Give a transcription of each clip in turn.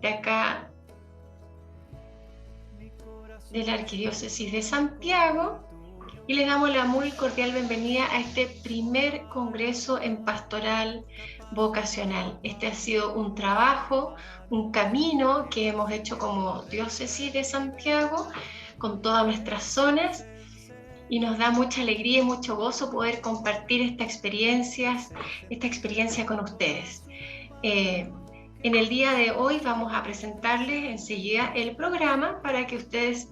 de acá de la Arquidiócesis de Santiago, y les damos la muy cordial bienvenida a este primer congreso en pastoral vocacional. Este ha sido un trabajo, un camino que hemos hecho como Diócesis de Santiago, con todas nuestras zonas, y nos da mucha alegría y mucho gozo poder compartir esta experiencia con ustedes. En el día de hoy vamos a presentarles enseguida el programa para que ustedes,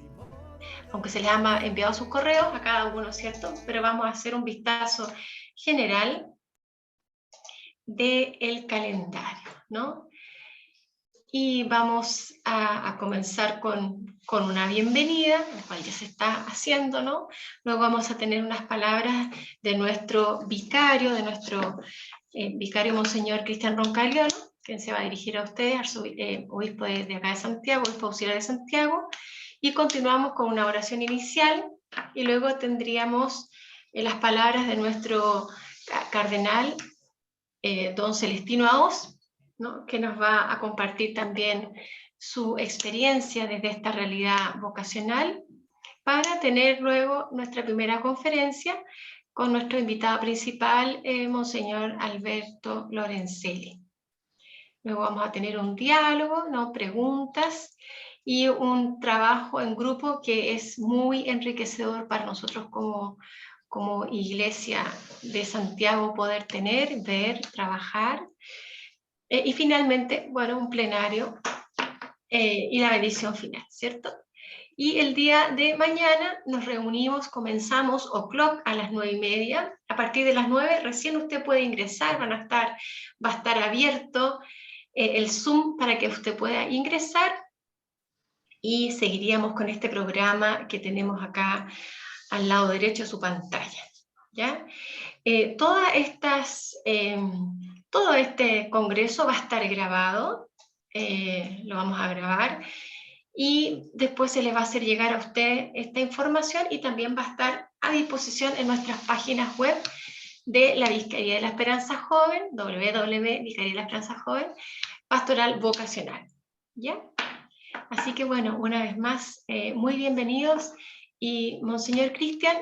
aunque se les ha enviado sus correos a cada uno, ¿cierto? Pero vamos a hacer un vistazo general del calendario, ¿no? Y vamos a comenzar con una bienvenida, la cual ya se está haciendo, ¿no? Luego vamos a tener unas palabras de nuestro vicario, vicario Monseñor Cristian Roncalio, quien se va a dirigir a ustedes, obispo de acá de Santiago, obispo auxiliar de Santiago, y continuamos con una oración inicial, y luego tendríamos las palabras de nuestro cardenal, don Celestino Aos, ¿no? Que nos va a compartir también su experiencia desde esta realidad vocacional, para tener luego nuestra primera conferencia con nuestro invitado principal, Monseñor Alberto Lorenzelli. Luego vamos a tener un diálogo, ¿no? Preguntas y un trabajo en grupo que es muy enriquecedor para nosotros como Iglesia de Santiago poder tener, ver, trabajar. Y finalmente, bueno, un plenario y la bendición final, ¿cierto? Y el día de mañana nos reunimos, comenzamos o'clock a las 9:30. A partir de las 9 recién usted puede ingresar, va a estar abierto el Zoom para que usted pueda ingresar, y seguiríamos con este programa que tenemos acá al lado derecho de su pantalla, ¿ya? Todo este congreso va a estar grabado, lo vamos a grabar, y después se les va a hacer llegar a usted esta información, y también va a estar a disposición en nuestras páginas web de la Vicaría de la Esperanza Joven, www.vicaría de la Esperanza Joven, pastoral vocacional, ¿ya? Así que bueno, una vez más, muy bienvenidos, y Monseñor Cristian,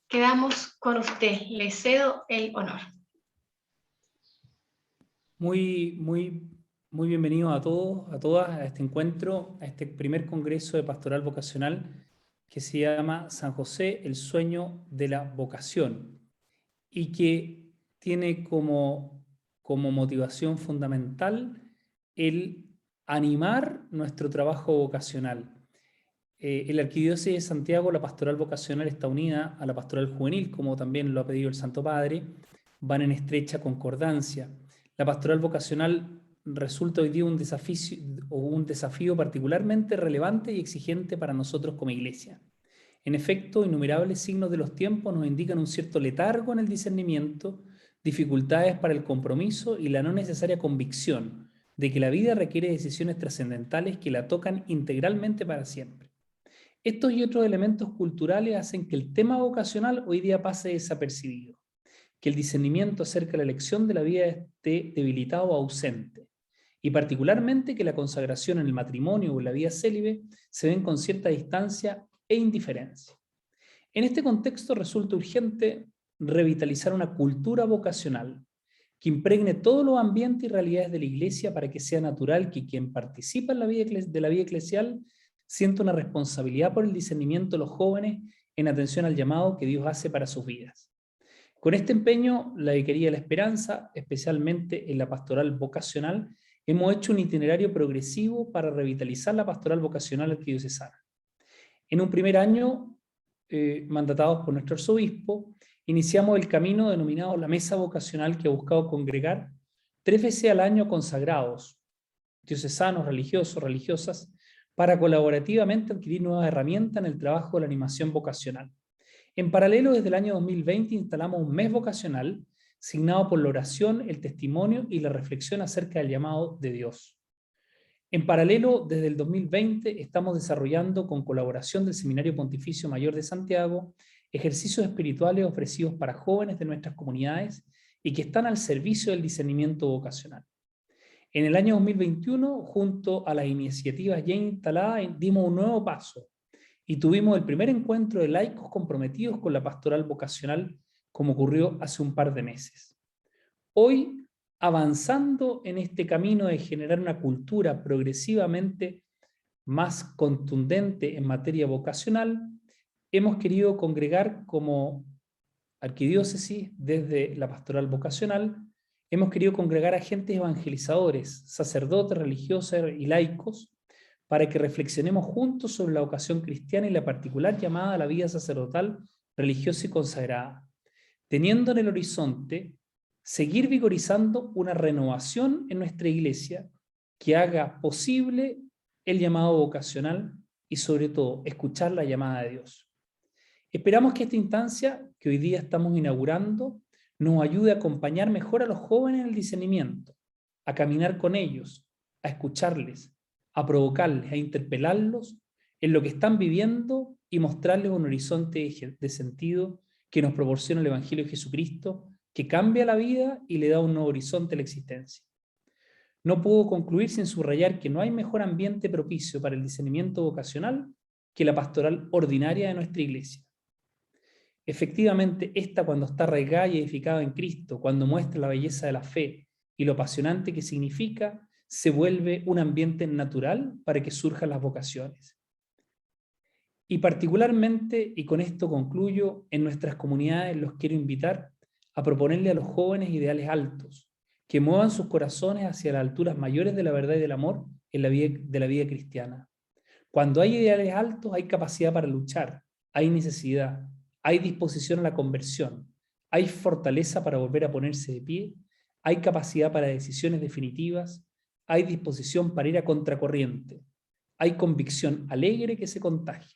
quedamos con usted, le cedo el honor. Muy bienvenidos a todos, a todas, a este encuentro, a este primer congreso de pastoral vocacional que se llama San José, el sueño de la vocación, y que tiene como motivación fundamental el animar nuestro trabajo vocacional. En la Arquidiócesis de Santiago, la pastoral vocacional está unida a la pastoral juvenil, como también lo ha pedido el Santo Padre, van en estrecha concordancia. La pastoral vocacional resulta hoy día un desafío particularmente relevante y exigente para nosotros como Iglesia. En efecto, innumerables signos de los tiempos nos indican un cierto letargo en el discernimiento, dificultades para el compromiso y la no necesaria convicción de que la vida requiere decisiones trascendentales que la tocan integralmente para siempre. Estos y otros elementos culturales hacen que el tema vocacional hoy día pase desapercibido, que el discernimiento acerca de la elección de la vida esté debilitado o ausente, y particularmente que la consagración en el matrimonio o en la vida célibe se ven con cierta distancia e indiferencia. En este contexto resulta urgente revitalizar una cultura vocacional que impregne todos los ambientes y realidades de la Iglesia, para que sea natural que quien participa en la vida de la vida eclesial sienta una responsabilidad por el discernimiento de los jóvenes en atención al llamado que Dios hace para sus vidas. Con este empeño, la Vicaría de la Esperanza, especialmente en la pastoral vocacional, hemos hecho un itinerario progresivo para revitalizar la pastoral vocacional arquidiocesana. En un primer año, mandatados por nuestro arzobispo, iniciamos el camino denominado la Mesa Vocacional, que ha buscado congregar 3 veces al año consagrados, diocesanos, religiosos, religiosas, para colaborativamente adquirir nuevas herramientas en el trabajo de la animación vocacional. En paralelo, desde el año 2020 instalamos un mes vocacional signado por la oración, el testimonio y la reflexión acerca del llamado de Dios. En paralelo, desde el 2020 estamos desarrollando, con colaboración del Seminario Pontificio Mayor de Santiago, ejercicios espirituales ofrecidos para jóvenes de nuestras comunidades y que están al servicio del discernimiento vocacional. En el año 2021, junto a las iniciativas ya instaladas, dimos un nuevo paso y tuvimos el primer encuentro de laicos comprometidos con la pastoral vocacional, como ocurrió hace un par de meses. Hoy, avanzando en este camino de generar una cultura progresivamente más contundente en materia vocacional, hemos querido congregar como arquidiócesis desde la pastoral vocacional, hemos querido congregar agentes evangelizadores, sacerdotes, religiosos y laicos, para que reflexionemos juntos sobre la vocación cristiana y la particular llamada a la vida sacerdotal, religiosa y consagrada, teniendo en el horizonte seguir vigorizando una renovación en nuestra iglesia que haga posible el llamado vocacional y sobre todo escuchar la llamada de Dios. Esperamos que esta instancia que hoy día estamos inaugurando nos ayude a acompañar mejor a los jóvenes en el discernimiento, a caminar con ellos, a escucharles, a provocarles, a interpelarlos en lo que están viviendo y mostrarles un horizonte de sentido que nos proporciona el Evangelio de Jesucristo, que cambia la vida y le da un nuevo horizonte a la existencia. No puedo concluir sin subrayar que no hay mejor ambiente propicio para el discernimiento vocacional que la pastoral ordinaria de nuestra iglesia. Efectivamente, esta, cuando está arraigada y edificada en Cristo, cuando muestra la belleza de la fe y lo apasionante que significa, se vuelve un ambiente natural para que surjan las vocaciones. Y particularmente, y con esto concluyo, en nuestras comunidades los quiero invitar a proponerle a los jóvenes ideales altos, que muevan sus corazones hacia las alturas mayores de la verdad y del amor en la vida, de la vida cristiana. Cuando hay ideales altos, hay capacidad para luchar, hay necesidad, hay disposición a la conversión, hay fortaleza para volver a ponerse de pie, hay capacidad para decisiones definitivas, hay disposición para ir a contracorriente, hay convicción alegre que se contagia,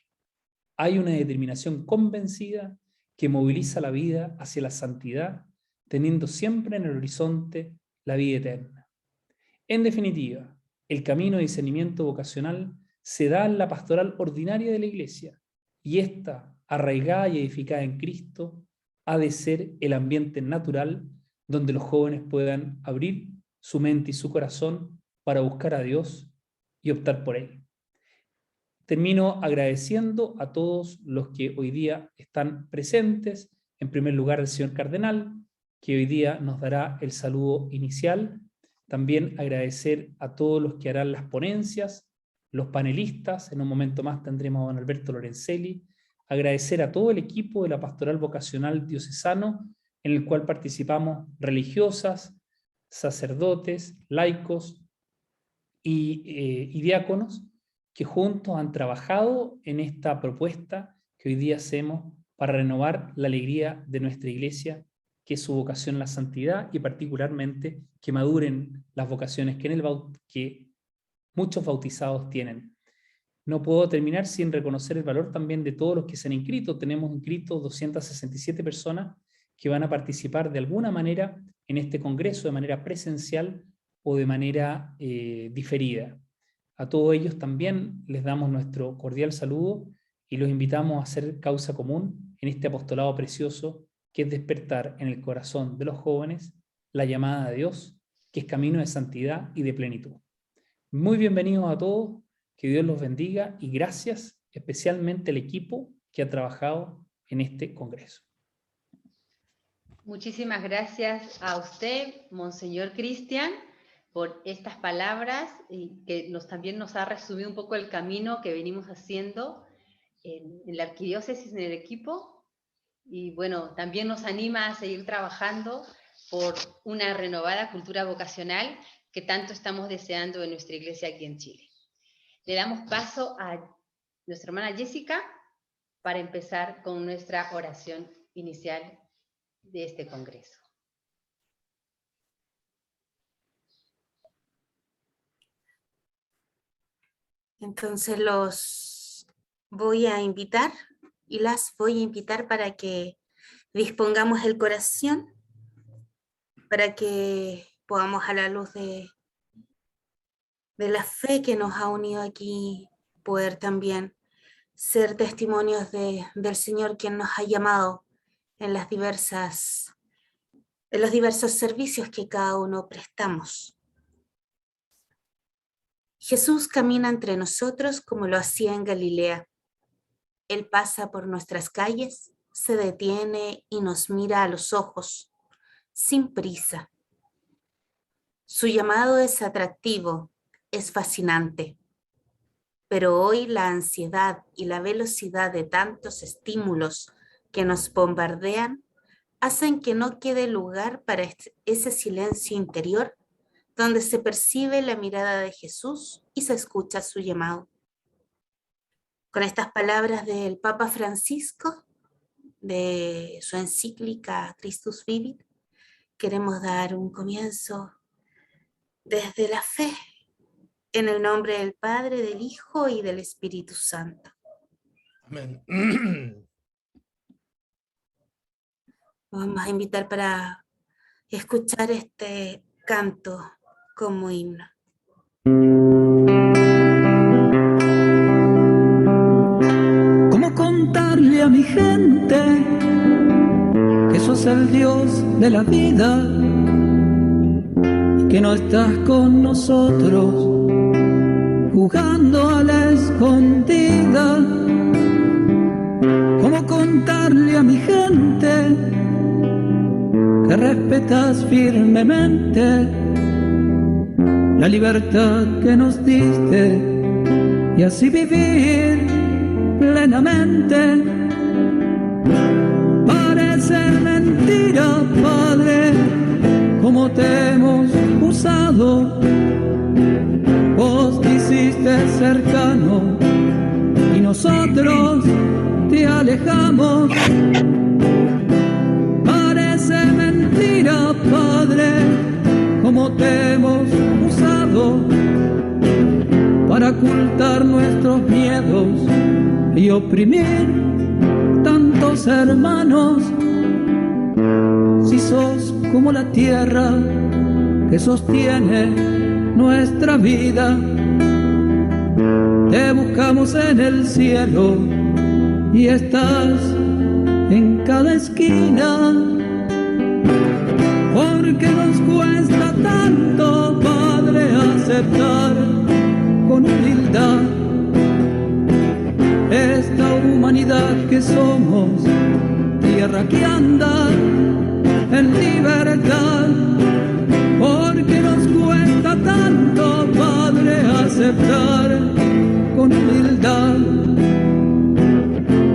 hay una determinación convencida que moviliza la vida hacia la santidad, teniendo siempre en el horizonte la vida eterna. En definitiva, el camino de discernimiento vocacional se da en la pastoral ordinaria de la Iglesia, y esta, arraigada y edificada en Cristo, ha de ser el ambiente natural donde los jóvenes puedan abrir su mente y su corazón para buscar a Dios y optar por Él. Termino agradeciendo a todos los que hoy día están presentes, en primer lugar al señor Cardenal, que hoy día nos dará el saludo inicial. También agradecer a todos los que harán las ponencias, los panelistas, en un momento más tendremos a don Alberto Lorenzelli. Agradecer a todo el equipo de la Pastoral Vocacional Diocesano, en el cual participamos religiosas, sacerdotes, laicos y diáconos, que juntos han trabajado en esta propuesta que hoy día hacemos para renovar la alegría de nuestra iglesia, que es su vocación a la santidad, y particularmente que maduren las vocaciones que muchos bautizados tienen. No puedo terminar sin reconocer el valor también de todos los que se han inscrito. Tenemos inscritos 267 personas que van a participar de alguna manera en este congreso, de manera presencial o de manera diferida. A todos ellos también les damos nuestro cordial saludo y los invitamos a hacer causa común en este apostolado precioso, que es despertar en el corazón de los jóvenes la llamada de Dios, que es camino de santidad y de plenitud. Muy bienvenidos a todos, que Dios los bendiga y gracias especialmente al equipo que ha trabajado en este congreso. Muchísimas gracias a usted, Monseñor Cristian, por estas palabras y que también nos ha resumido un poco el camino que venimos haciendo en la arquidiócesis, en el equipo. Y bueno, también nos anima a seguir trabajando por una renovada cultura vocacional que tanto estamos deseando en nuestra iglesia aquí en Chile. Le damos paso a nuestra hermana Jessica para empezar con nuestra oración inicial de este congreso. Entonces los voy a invitar y las voy a invitar para que dispongamos el corazón, para que podamos, a la luz de la fe que nos ha unido aquí, poder también ser testimonios del Señor, quien nos ha llamado en los diversos servicios que cada uno prestamos. Jesús camina entre nosotros como lo hacía en Galilea. Él pasa por nuestras calles, se detiene y nos mira a los ojos, sin prisa. Su llamado es atractivo, es fascinante. Pero hoy la ansiedad y la velocidad de tantos estímulos que nos bombardean hacen que no quede lugar para ese silencio interior donde se percibe la mirada de Jesús y se escucha su llamado. Con estas palabras del Papa Francisco, de su encíclica Christus Vivit, queremos dar un comienzo desde la fe, en el nombre del Padre, del Hijo y del Espíritu Santo. Amén. Vamos a invitar para escuchar este canto como himno. ¿Cómo contarle a mi gente que sos el Dios de la vida y que no estás con nosotros jugando a la escondida? ¿Cómo contarle a mi gente que respetas firmemente la libertad que nos diste y así vivir plenamente? Parece mentira, Padre, cómo te hemos usado. Vos te hiciste cercano y nosotros te alejamos. Parece mentira, Padre, cómo te hemos usado para ocultar nuestros miedos y oprimir tantos hermanos. Si sos como la tierra que sostiene nuestra vida, te buscamos en el cielo y estás en cada esquina. Porque nos cuesta tanto, Padre, aceptar con humildad esta humanidad que somos, tierra que anda en libertad. Porque nos cuesta tanto, Padre, aceptar con humildad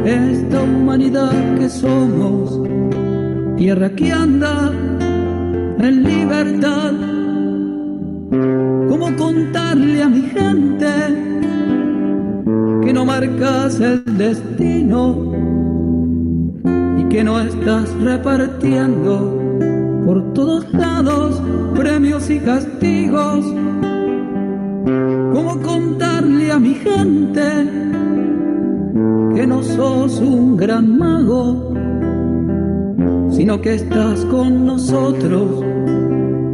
esta humanidad que somos, tierra que anda en libertad. ¿Cómo contarle a mi gente que no marcas el destino y que no estás repartiendo por todos lados premios y castigos? ¿Cómo contarle a mi gente que no sos un gran mago, sino que estás con nosotros,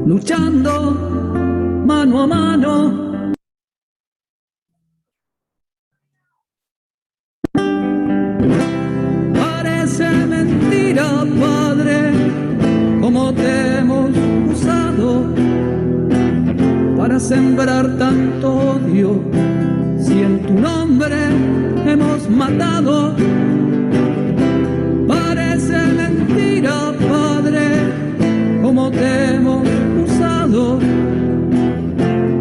luchando mano a mano? Parece mentira, Padre, cómo te hemos usado para sembrar tanto odio, si en tu nombre hemos matado. Parece mentira, Padre, cómo te hemos usado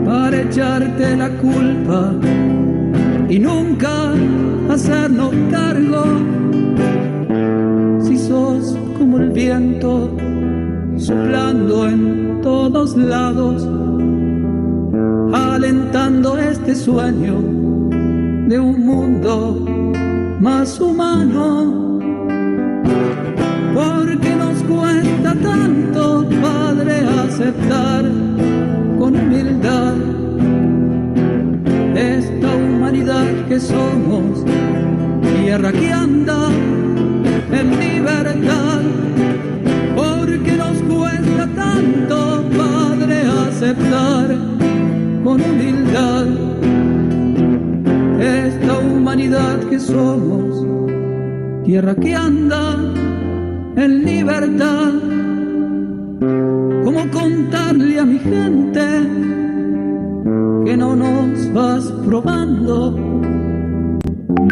para echarte la culpa y nunca hacernos cargo. Si sos como el viento soplando en todos lados, alentando este sueño de un mundo más humano. Porque nos cuesta tanto, Padre, aceptar con humildad esta humanidad que somos, tierra que anda en libertad. Porque nos cuesta tanto, Padre, aceptar con humildad esta humanidad que somos, tierra que anda en libertad. ¿Cómo contarle a mi gente que no nos vas probando,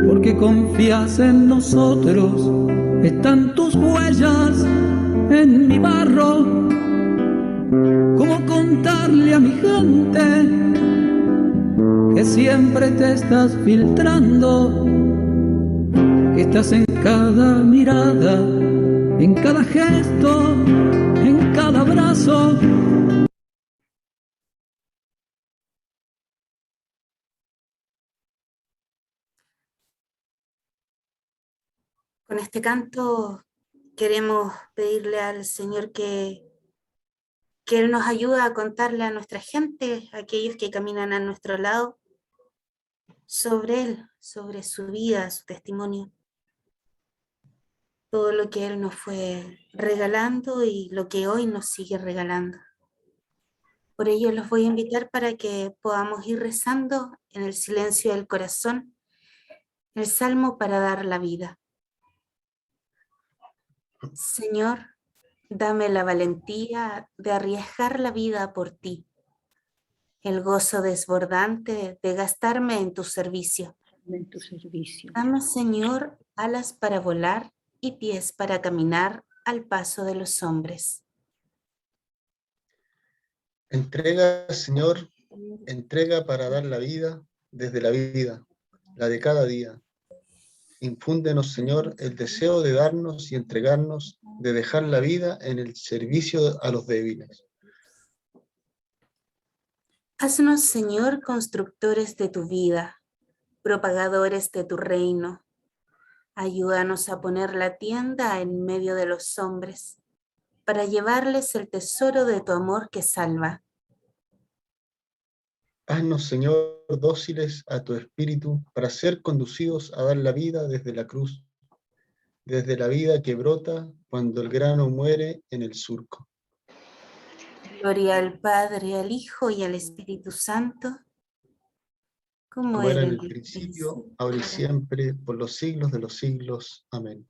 porque confías en nosotros, están tus huellas en mi barro. ¿Cómo contarle a mi gente que siempre te estás filtrando? Que estás en cada mirada, en cada gesto, en cada abrazo. Con este canto queremos pedirle al Señor que Él nos ayude a contarle a nuestra gente, a aquellos que caminan a nuestro lado, sobre Él, sobre su vida, su testimonio, todo lo que Él nos fue regalando y lo que hoy nos sigue regalando. Por ello los voy a invitar para que podamos ir rezando en el silencio del corazón el Salmo para dar la vida. Señor, dame la valentía de arriesgar la vida por ti, el gozo desbordante de gastarme en tu servicio. En tu servicio. Dame, Señor, alas para volar y pies para caminar al paso de los hombres. Entrega, Señor, entrega para dar la vida desde la vida, la de cada día. Infúndenos, Señor, el deseo de darnos y entregarnos, de dejar la vida en el servicio a los débiles. Haznos, Señor, constructores de tu vida, propagadores de tu reino. Ayúdanos a poner la tienda en medio de los hombres, para llevarles el tesoro de tu amor que salva. Haznos, Señor, dóciles a tu espíritu, para ser conducidos a dar la vida desde la cruz, desde la vida que brota cuando el grano muere en el surco. Gloria al Padre, al Hijo y al Espíritu Santo, como Como era era en el principio, ahora y siempre, por los siglos de los siglos. Amén.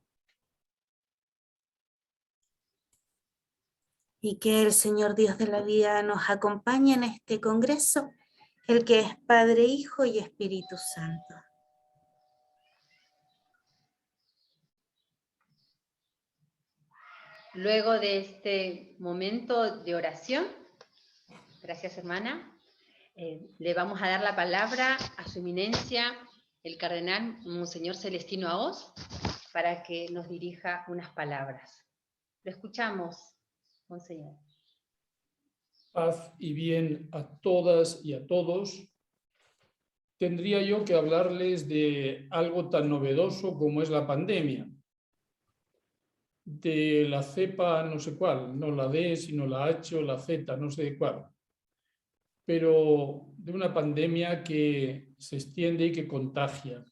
Y que el Señor Dios de la vida nos acompañe en este congreso, el que es Padre, Hijo y Espíritu Santo. Luego de este momento de oración, gracias hermana, le vamos a dar la palabra a su eminencia, el cardenal Monseñor Celestino Aoz, para que nos dirija unas palabras. Lo escuchamos, Monseñor. Paz y bien a todas y a todos. Tendría yo que hablarles de algo tan novedoso como es la pandemia. De la cepa no sé cuál, no la D, sino la H o la Z, no sé de cuál. Pero de una pandemia que se extiende y que contagia.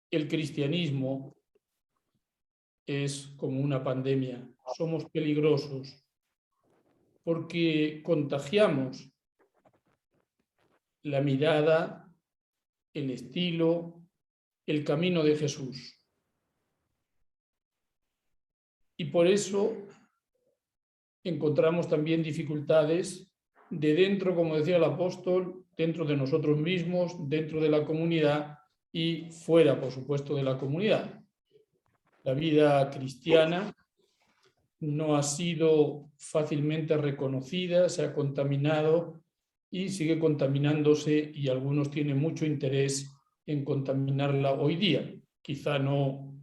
El cristianismo es como una pandemia. Somos peligrosos porque contagiamos la mirada, el estilo, el camino de Jesús. Y por eso encontramos también dificultades de dentro, como decía el apóstol, dentro de nosotros mismos, dentro de la comunidad y fuera, por supuesto, de la comunidad. La vida cristiana no ha sido fácilmente reconocida, se ha contaminado y sigue contaminándose, y algunos tienen mucho interés en contaminarla hoy día. Quizá no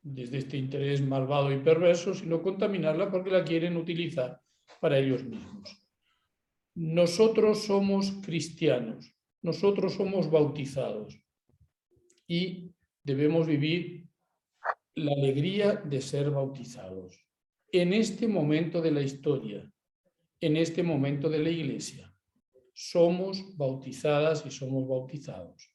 desde este interés malvado y perverso, sino contaminarla porque la quieren utilizar para ellos mismos. Nosotros somos cristianos, nosotros somos bautizados y debemos vivir la alegría de ser bautizados. En este momento de la historia, en este momento de la Iglesia, somos bautizadas y somos bautizados.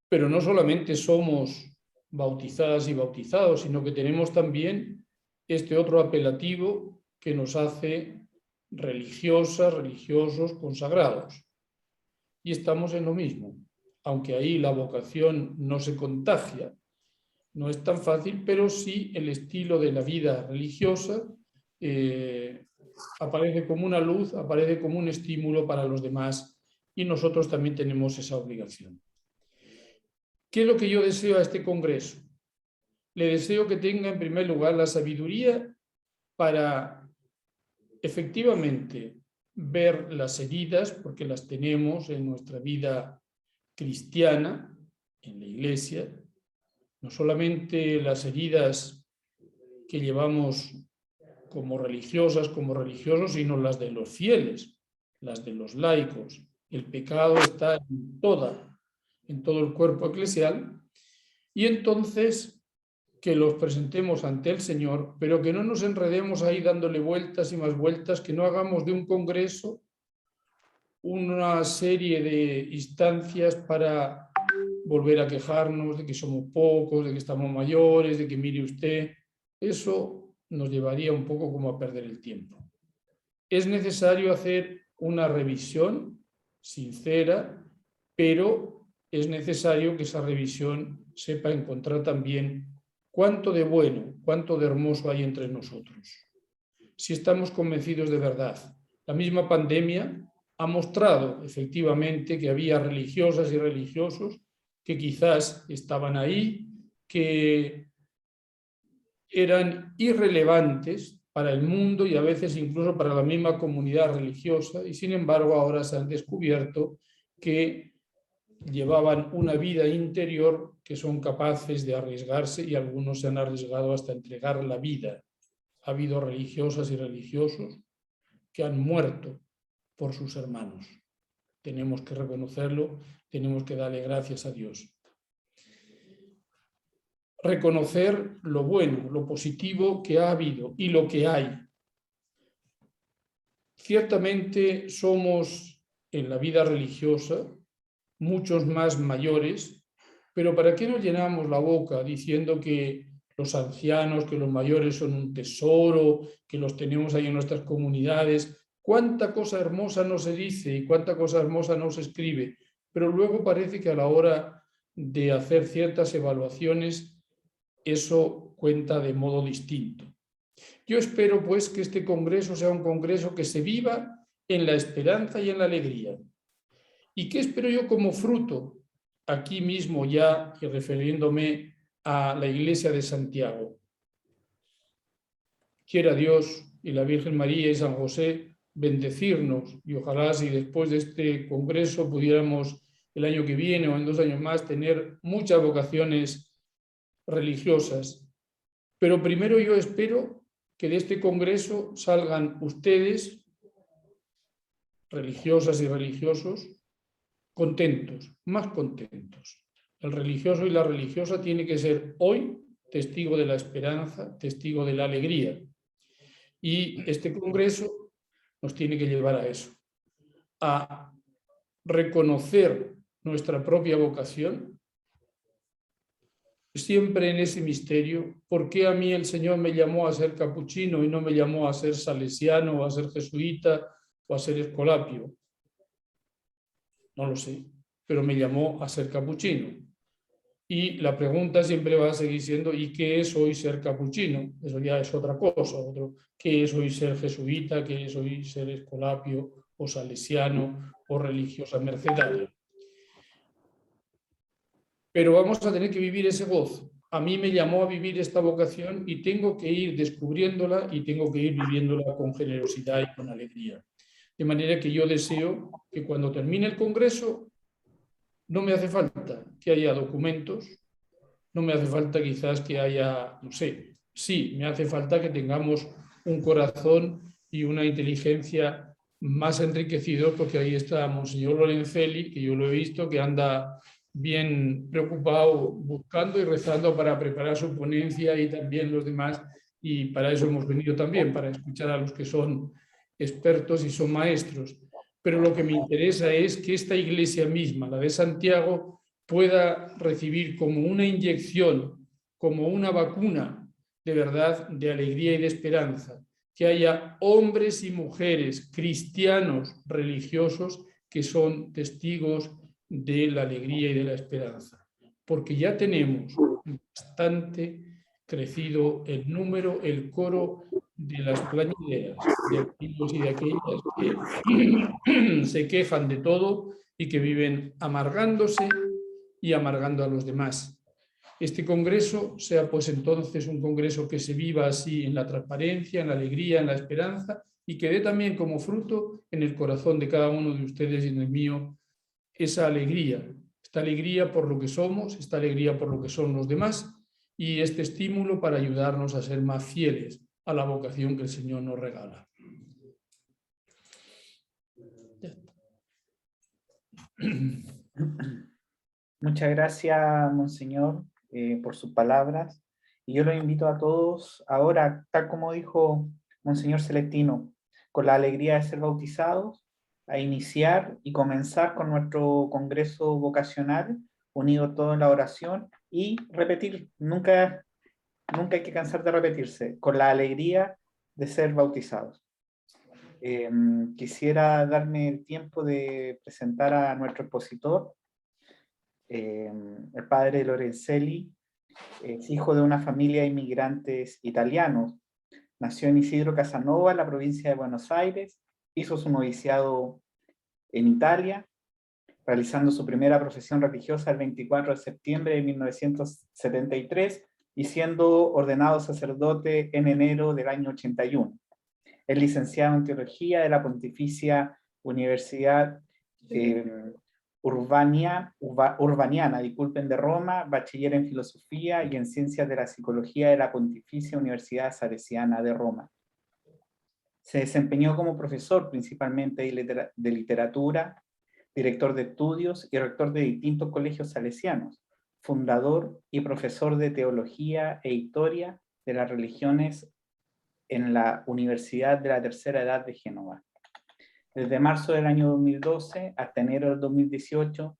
Pero no solamente somos bautizadas y bautizados, sino que tenemos también este otro apelativo que nos hace religiosas, religiosos, consagrados. Y estamos en lo mismo, aunque ahí la vocación no se contagia, no es tan fácil, pero sí el estilo de la vida religiosa aparece como una luz, aparece como un estímulo para los demás y nosotros también tenemos esa obligación. ¿Qué es lo que yo deseo a este congreso? Le deseo que tenga en primer lugar la sabiduría para efectivamente ver las heridas, porque las tenemos en nuestra vida cristiana, en la Iglesia, no solamente las heridas que llevamos como religiosas, como religiosos, sino las de los fieles, las de los laicos. El pecado está en todo el cuerpo eclesial, y entonces que los presentemos ante el Señor, pero que no nos enredemos ahí dándole vueltas y más vueltas, que no hagamos de un congreso una serie de instancias para volver a quejarnos de que somos pocos, de que estamos mayores, de que mire usted. Eso nos llevaría un poco como a perder el tiempo. Es necesario hacer una revisión sincera, pero es necesario que esa revisión sepa encontrar también cuánto de bueno, cuánto de hermoso hay entre nosotros. Si estamos convencidos de verdad. La misma pandemia ha mostrado efectivamente que había religiosas y religiosos que quizás estaban ahí, que eran irrelevantes para el mundo y a veces incluso para la misma comunidad religiosa, y sin embargo ahora se han descubierto que llevaban una vida interior que son capaces de arriesgarse, y algunos se han arriesgado hasta entregar la vida. Ha habido religiosas y religiosos que han muerto por sus hermanos. Tenemos que reconocerlo, tenemos que darle gracias a Dios. Reconocer lo bueno, lo positivo que ha habido y lo que hay. Ciertamente somos en la vida religiosa muchos más mayores, pero ¿para qué nos llenamos la boca diciendo que los ancianos, que los mayores son un tesoro, que los tenemos ahí en nuestras comunidades? Cuánta cosa hermosa no se dice y cuánta cosa hermosa no se escribe, pero luego parece que a la hora de hacer ciertas evaluaciones eso cuenta de modo distinto. Yo espero pues que este congreso sea un congreso que se viva en la esperanza y en la alegría. ¿Y qué espero yo como fruto? Aquí mismo ya, y refiriéndome a la Iglesia de Santiago. Quiera Dios y la Virgen María y San José bendecirnos, y ojalá si después de este congreso pudiéramos el año que viene o en 2 años más tener muchas vocaciones religiosas. Pero primero yo espero que de este congreso salgan ustedes, religiosas y religiosos, contentos, más contentos. El religioso y la religiosa tiene que ser hoy testigo de la esperanza, testigo de la alegría. Y este congreso nos tiene que llevar a eso, a reconocer nuestra propia vocación, siempre en ese misterio. ¿Por qué a mí el Señor me llamó a ser capuchino y no me llamó a ser salesiano o a ser jesuita o a ser escolapio? No lo sé, pero me llamó a ser capuchino. Y la pregunta siempre va a seguir siendo: ¿y qué es hoy ser capuchino? Eso ya es otra cosa. ¿Qué es hoy ser jesuita? ¿Qué es hoy ser escolapio o salesiano o religiosa mercedaria? Pero vamos a tener que vivir ese gozo. A mí me llamó a vivir esta vocación y tengo que ir descubriéndola y tengo que ir viviéndola con generosidad y con alegría. De manera que yo deseo que cuando termine el congreso no me hace falta que haya documentos, no me hace falta quizás que haya, no sé, sí, me hace falta que tengamos un corazón y una inteligencia más enriquecidos, porque ahí está Monseñor Lorenzelli, que yo lo he visto, que anda bien preocupado, buscando y rezando para preparar su ponencia, y también los demás, y para eso hemos venido también, para escuchar a los que son expertos y son maestros. Pero lo que me interesa es que esta iglesia misma, la de Santiago, pueda recibir como una inyección, como una vacuna de verdad, de alegría y de esperanza, que haya hombres y mujeres cristianos religiosos que son testigos de la alegría y de la esperanza, porque ya tenemos bastante crecido el número, el coro de las plañideras, de aquellos y de aquellas que se quejan de todo y que viven amargándose y amargando a los demás. Este congreso sea pues entonces un congreso que se viva así en la transparencia, en la alegría, en la esperanza, y que dé también como fruto en el corazón de cada uno de ustedes y en el mío esa alegría, esta alegría por lo que somos, esta alegría por lo que son los demás, y este estímulo para ayudarnos a ser más fieles a la vocación que el Señor nos regala. Muchas gracias, Monseñor, por sus palabras. Y yo los invito a todos ahora, tal como dijo Monseñor Celestino, con la alegría de ser bautizados, a iniciar y comenzar con nuestro congreso vocacional, unido todo en la oración, y repetir, nunca hay que cansar de repetirse, con la alegría de ser bautizados. Quisiera darme el tiempo de presentar a nuestro expositor, el padre Lorenzelli. Es hijo de una familia de inmigrantes italianos. Nació en Isidro Casanova, en la provincia de Buenos Aires. Hizo su noviciado en Italia, realizando su primera profesión religiosa el 24 de septiembre de 1973 y siendo ordenado sacerdote en enero del año 81. Es licenciado en Teología de la Pontificia Universidad Urbaniana, disculpen, de Roma, bachiller en Filosofía y en Ciencias de la Psicología de la Pontificia Universidad Salesiana de Roma. Se desempeñó como profesor principalmente de literatura, director de estudios y rector de distintos colegios salesianos, fundador y profesor de Teología e Historia de las Religiones en la Universidad de la Tercera Edad de Génova. Desde marzo del año 2012 hasta enero del 2018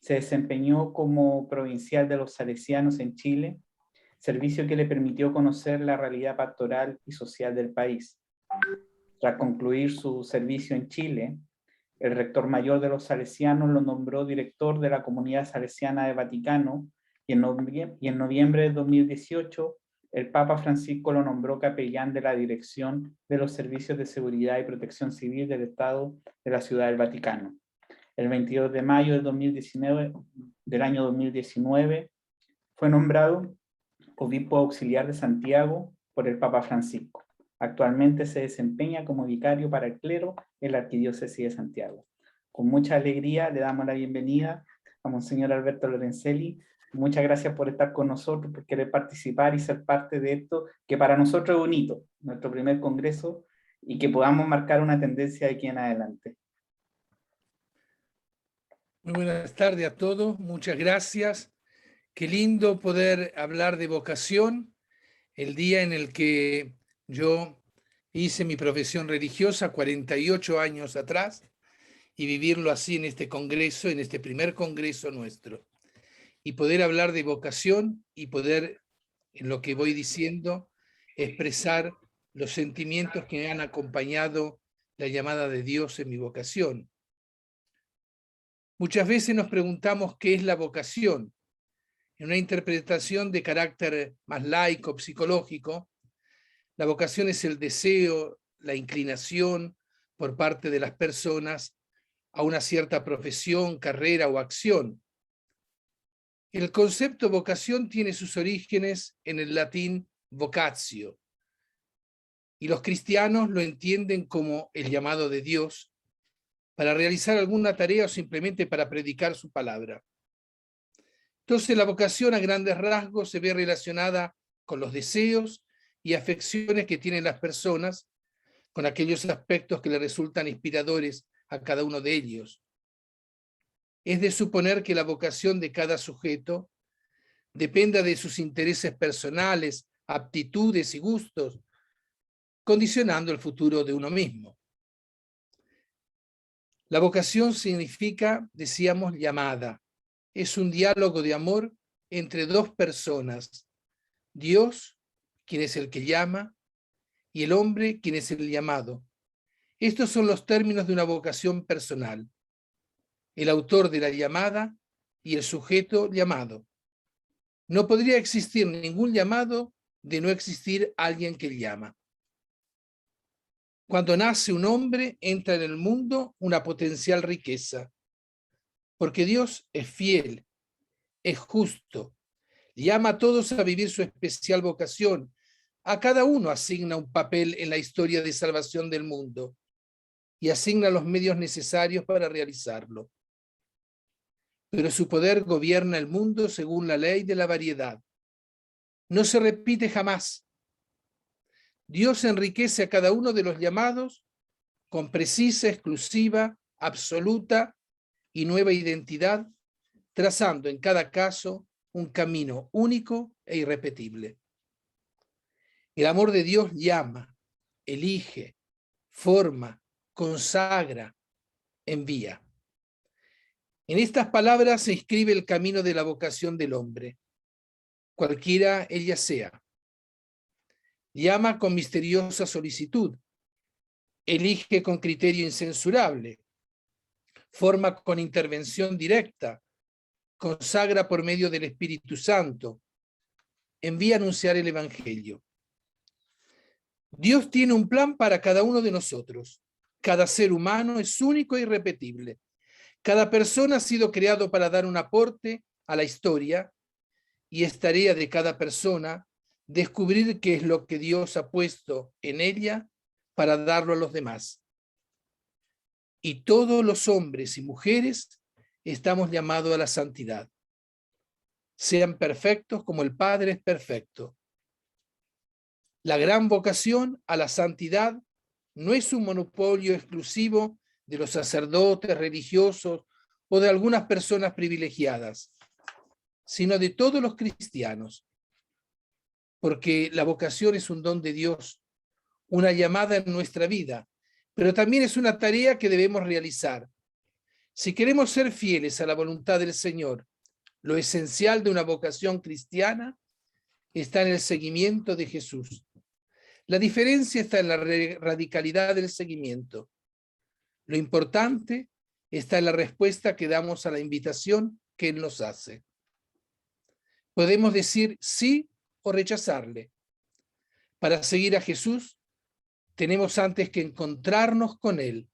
se desempeñó como provincial de los salesianos en Chile, servicio que le permitió conocer la realidad pastoral y social del país. Tras concluir su servicio en Chile, el rector mayor de los salesianos lo nombró director de la Comunidad Salesiana de Vaticano y en noviembre de 2018 el Papa Francisco lo nombró capellán de la Dirección de los Servicios de Seguridad y Protección Civil del Estado de la Ciudad del Vaticano. El 22 de mayo del año 2019 fue nombrado obispo auxiliar de Santiago por el Papa Francisco. Actualmente se desempeña como vicario para el clero en la Arquidiócesis de Santiago. Con mucha alegría le damos la bienvenida a Monseñor Alberto Lorenzelli. Muchas gracias por estar con nosotros, por querer participar y ser parte de esto, que para nosotros es un hito, nuestro primer congreso, y que podamos marcar una tendencia de aquí en adelante. Muy buenas tardes a todos, muchas gracias. Qué lindo poder hablar de vocación el día en el que yo hice mi profesión religiosa 48 años atrás y vivirlo así en este congreso, en este primer congreso nuestro. Y poder hablar de vocación y poder, en lo que voy diciendo, expresar los sentimientos que han acompañado la llamada de Dios en mi vocación. Muchas veces nos preguntamos qué es la vocación. En una interpretación de carácter más laico, psicológico, la vocación es el deseo, la inclinación por parte de las personas a una cierta profesión, carrera o acción. El concepto vocación tiene sus orígenes en el latín vocatio, y los cristianos lo entienden como el llamado de Dios para realizar alguna tarea o simplemente para predicar su palabra. Entonces la vocación a grandes rasgos se ve relacionada con los deseos y afecciones que tienen las personas, con aquellos aspectos que le resultan inspiradores a cada uno de ellos. Es de suponer que la vocación de cada sujeto dependa de sus intereses personales, aptitudes y gustos, condicionando el futuro de uno mismo. La vocación significa, decíamos, llamada. Es un diálogo de amor entre dos personas, Dios, quien es el que llama, y el hombre, quien es el llamado. Estos son los términos de una vocación personal. El autor de la llamada y el sujeto llamado. No podría existir ningún llamado de no existir alguien que llama. Cuando nace un hombre, entra en el mundo una potencial riqueza, porque Dios es fiel, es justo, llama a todos a vivir su especial vocación. A cada uno asigna un papel en la historia de salvación del mundo y asigna los medios necesarios para realizarlo. Pero su poder gobierna el mundo según la ley de la variedad. No se repite jamás. Dios enriquece a cada uno de los llamados con precisa, exclusiva, absoluta y nueva identidad, trazando en cada caso un camino único e irrepetible. El amor de Dios llama, elige, forma, consagra, envía. En estas palabras se inscribe el camino de la vocación del hombre, cualquiera ella sea. Llama con misteriosa solicitud, elige con criterio incensurable, forma con intervención directa, consagra por medio del Espíritu Santo, envía a anunciar el Evangelio. Dios tiene un plan para cada uno de nosotros. Cada ser humano es único e irrepetible. Cada persona ha sido creado para dar un aporte a la historia y es tarea de cada persona descubrir qué es lo que Dios ha puesto en ella para darlo a los demás. Y todos los hombres y mujeres estamos llamados a la santidad. Sean perfectos como el Padre es perfecto. La gran vocación a la santidad no es un monopolio exclusivo de los sacerdotes religiosos o de algunas personas privilegiadas, sino de todos los cristianos, porque la vocación es un don de Dios, una llamada en nuestra vida, pero también es una tarea que debemos realizar. Si queremos ser fieles a la voluntad del Señor, lo esencial de una vocación cristiana está en el seguimiento de Jesús. La diferencia está en la radicalidad del seguimiento. Lo importante está en la respuesta que damos a la invitación que Él nos hace. Podemos decir sí o rechazarle. Para seguir a Jesús, tenemos antes que encontrarnos con Él,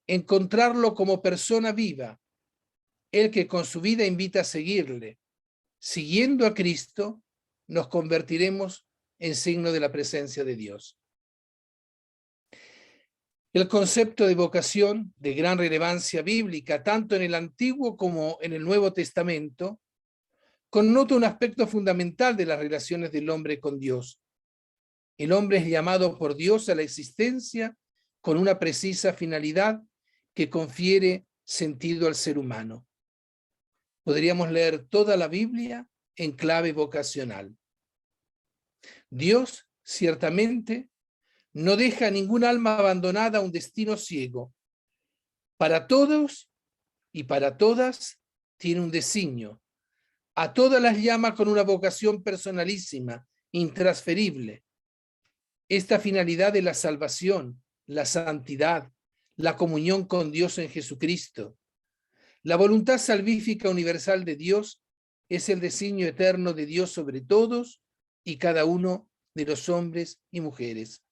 encontrarlo como persona viva, Él que con su vida invita a seguirle. Siguiendo a Cristo, nos convertiremos en signo de la presencia de Dios. El concepto de vocación, de gran relevancia bíblica, tanto en el Antiguo como en el Nuevo Testamento, connota un aspecto fundamental de las relaciones del hombre con Dios. El hombre es llamado por Dios a la existencia con una precisa finalidad que confiere sentido al ser humano. Podríamos leer toda la Biblia en clave vocacional. Dios, ciertamente, no deja a ningún alma abandonada a un destino ciego. Para todos y para todas tiene un designio. A todas las llama con una vocación personalísima, intransferible. Esta finalidad de la salvación, la santidad, la comunión con Dios en Jesucristo. La voluntad salvífica universal de Dios es el designio eterno de Dios sobre todos y cada uno de los hombres y mujeres.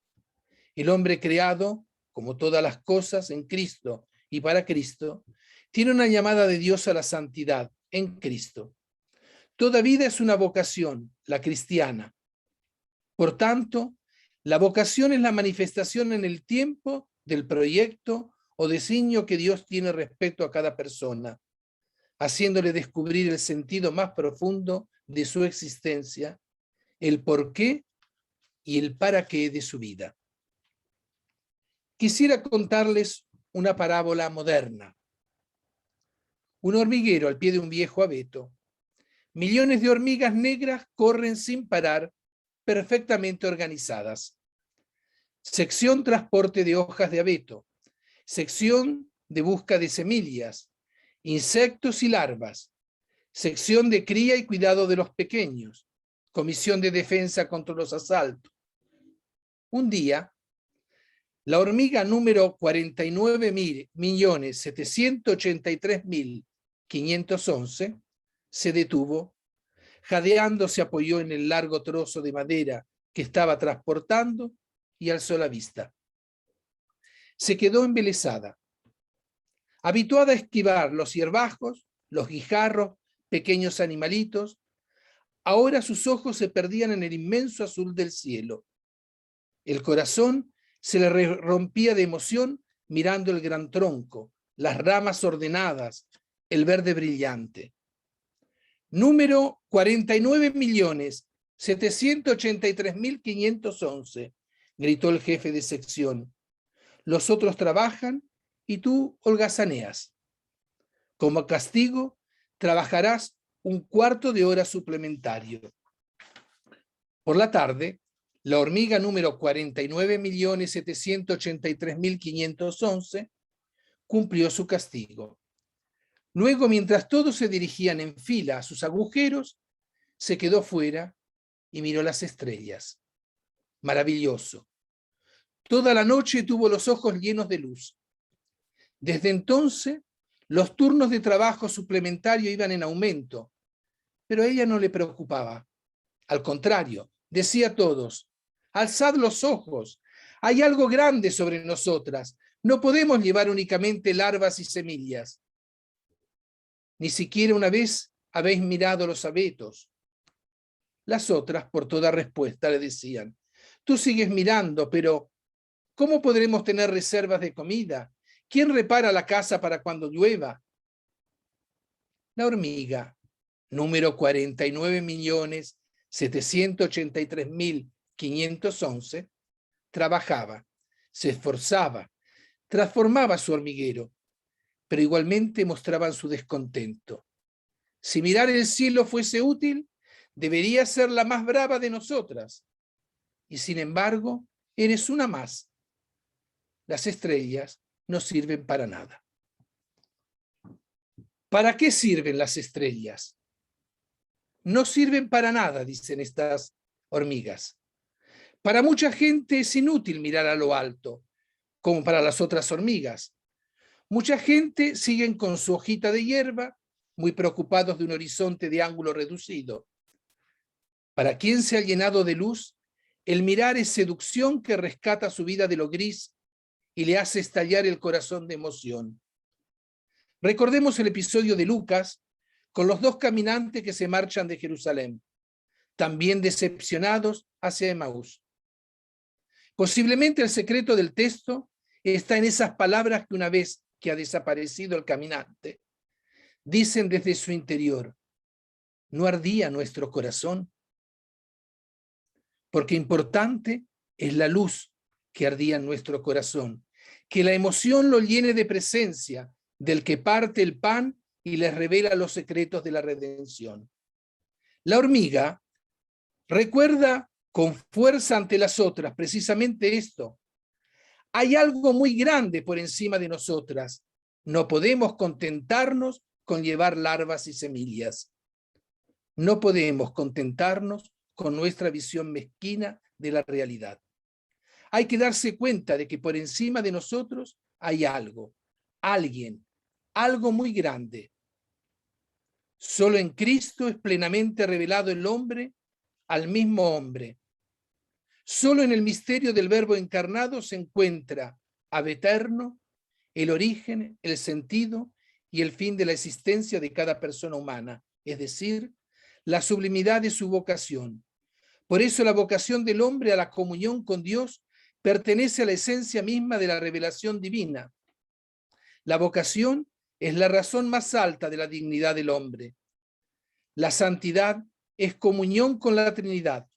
El hombre creado, como todas las cosas, en Cristo y para Cristo, tiene una llamada de Dios a la santidad en Cristo. Toda vida es una vocación, la cristiana. Por tanto, la vocación es la manifestación en el tiempo del proyecto o designio que Dios tiene respecto a cada persona, haciéndole descubrir el sentido más profundo de su existencia, el porqué y el para qué de su vida. Quisiera contarles una parábola moderna. Un hormiguero al pie de un viejo abeto. Millones de hormigas negras corren sin parar, perfectamente organizadas. Sección transporte de hojas de abeto. Sección de busca de semillas, insectos y larvas. Sección de cría y cuidado de los pequeños. Comisión de defensa contra los asaltos. Un día, la hormiga número 49.783.511 se detuvo, jadeando se apoyó en el largo trozo de madera que estaba transportando y alzó la vista. Se quedó embelesada, habituada a esquivar los hierbajos, los guijarros, pequeños animalitos. Ahora sus ojos se perdían en el inmenso azul del cielo. El corazón se le rompía de emoción mirando el gran tronco, las ramas ordenadas, el verde brillante. Número 49.783.511, gritó el jefe de sección. Los otros trabajan y tú holgazaneas. Como castigo, trabajarás un cuarto de hora suplementario. Por la tarde, la hormiga número 49.783.511 cumplió su castigo. Luego, mientras todos se dirigían en fila a sus agujeros, se quedó fuera y miró las estrellas. Maravilloso. Toda la noche tuvo los ojos llenos de luz. Desde entonces, los turnos de trabajo suplementario iban en aumento, pero a ella no le preocupaba. Al contrario, decía a todos: alzad los ojos, hay algo grande sobre nosotras, no podemos llevar únicamente larvas y semillas. Ni siquiera una vez habéis mirado los abetos. Las otras, por toda respuesta, le decían: tú sigues mirando, pero ¿cómo podremos tener reservas de comida? ¿Quién repara la casa para cuando llueva? La hormiga, número 49.783.511, trabajaba, se esforzaba, transformaba su hormiguero, pero igualmente mostraban su descontento. Si mirar el cielo fuese útil, debería ser la más brava de nosotras. Y sin embargo, eres una más. Las estrellas no sirven para nada. ¿Para qué sirven las estrellas? No sirven para nada, dicen estas hormigas. Para mucha gente es inútil mirar a lo alto, como para las otras hormigas. Mucha gente sigue con su hojita de hierba, muy preocupados de un horizonte de ángulo reducido. Para quien se ha llenado de luz, el mirar es seducción que rescata su vida de lo gris y le hace estallar el corazón de emoción. Recordemos el episodio de Lucas con los dos caminantes que se marchan de Jerusalén, también decepcionados hacia Emaús. Posiblemente el secreto del texto está en esas palabras que una vez que ha desaparecido el caminante, dicen desde su interior: ¿no ardía nuestro corazón? Porque importante es la luz que ardía en nuestro corazón, que la emoción lo llene de presencia del que parte el pan y les revela los secretos de la redención. La hormiga recuerda con fuerza ante las otras precisamente esto: hay algo muy grande por encima de nosotras. No podemos contentarnos con llevar larvas y semillas. No podemos contentarnos con nuestra visión mezquina de la realidad. Hay que darse cuenta de que por encima de nosotros hay algo, alguien, algo muy grande. Solo en Cristo es plenamente revelado el hombre al mismo hombre. Solo en el misterio del Verbo encarnado se encuentra ab eterno el origen, el sentido y el fin de la existencia de cada persona humana, es decir, la sublimidad de su vocación. Por eso la vocación del hombre a la comunión con Dios pertenece a la esencia misma de la revelación divina. La vocación es la razón más alta de la dignidad del hombre. La santidad es comunión con la Trinidad,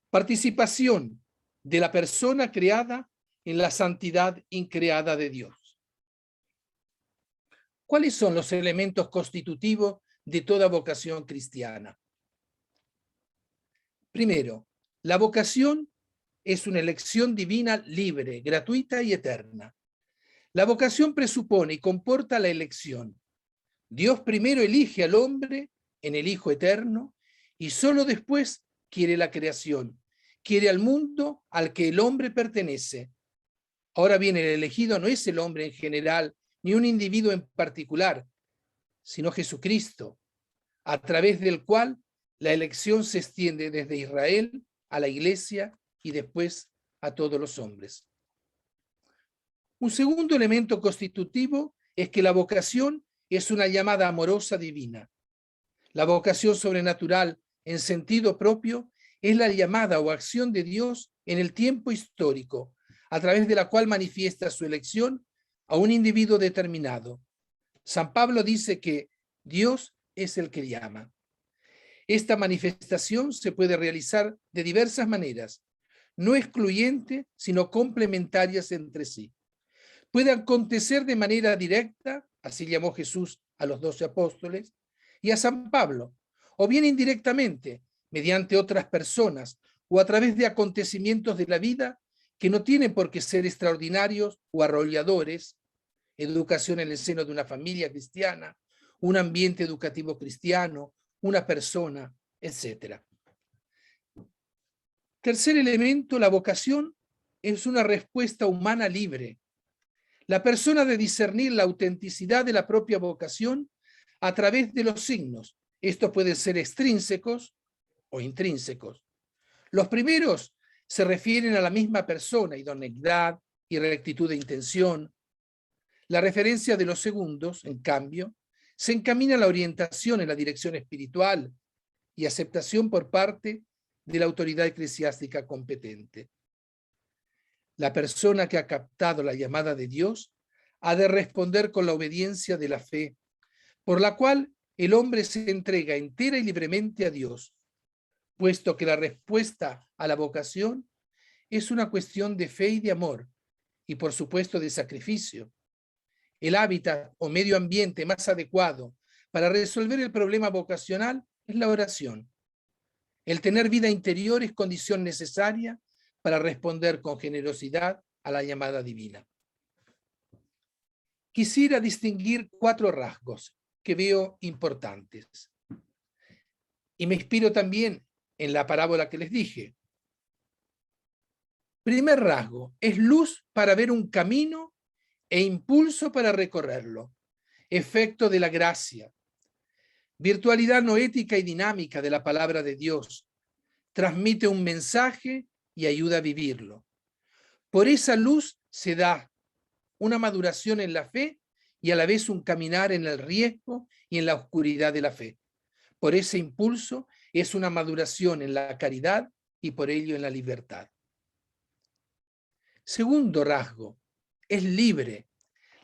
participación de la persona creada en la santidad increada de Dios. ¿Cuáles son los elementos constitutivos de toda vocación cristiana? Primero, la vocación es una elección divina libre, gratuita y eterna. La vocación presupone y comporta la elección. Dios primero elige al hombre en el Hijo eterno y solo después quiere la creación, quiere al mundo al que el hombre pertenece. Ahora bien, el elegido no es el hombre en general, ni un individuo en particular, sino Jesucristo, a través del cual la elección se extiende desde Israel a la Iglesia y después a todos los hombres. Un segundo elemento constitutivo es que la vocación es una llamada amorosa divina. La vocación sobrenatural, en sentido propio, es la llamada o acción de Dios en el tiempo histórico, a través de la cual manifiesta su elección a un individuo determinado. San Pablo dice que Dios es el que llama. Esta manifestación se puede realizar de diversas maneras, no excluyentes, sino complementarias entre sí. Puede acontecer de manera directa, así llamó Jesús a los 12 apóstoles, y a San Pablo, o bien indirectamente, mediante otras personas, o a través de acontecimientos de la vida que no tienen por qué ser extraordinarios o arrolladores, educación en el seno de una familia cristiana, un ambiente educativo cristiano, una persona, etc. Tercer elemento, la vocación es una respuesta humana libre. La persona ha de discernir la autenticidad de la propia vocación a través de los signos. Estos pueden ser extrínsecos o intrínsecos. Los primeros se refieren a la misma persona, idoneidad y rectitud de intención. La referencia de los segundos, en cambio, se encamina a la orientación en la dirección espiritual y aceptación por parte de la autoridad eclesiástica competente. La persona que ha captado la llamada de Dios ha de responder con la obediencia de la fe, por la cual el hombre se entrega entera y libremente a Dios, puesto que la respuesta a la vocación es una cuestión de fe y de amor, y por supuesto de sacrificio. El hábitat o medio ambiente más adecuado para resolver el problema vocacional es la oración. El tener vida interior es condición necesaria para responder con generosidad a la llamada divina. Quisiera distinguir 4 rasgos que veo importantes. Y me inspiro también en la parábola que les dije. Primer rasgo, es luz para ver un camino e impulso para recorrerlo. Efecto de la gracia. Virtualidad noética y dinámica de la palabra de Dios. Transmite un mensaje y ayuda a vivirlo. Por esa luz se da una maduración en la fe y a la vez un caminar en el riesgo y en la oscuridad de la fe. Por ese impulso es una maduración en la caridad y por ello en la libertad. Segundo rasgo, es libre.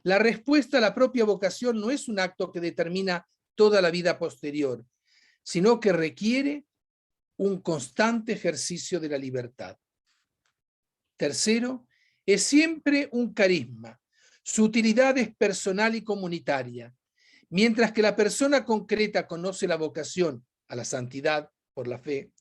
La respuesta a la propia vocación no es un acto que determina toda la vida posterior, sino que requiere un constante ejercicio de la libertad. Tercero, es siempre un carisma. Su utilidad es personal y comunitaria. Mientras que la persona concreta conoce la vocación a la santidad por la fe,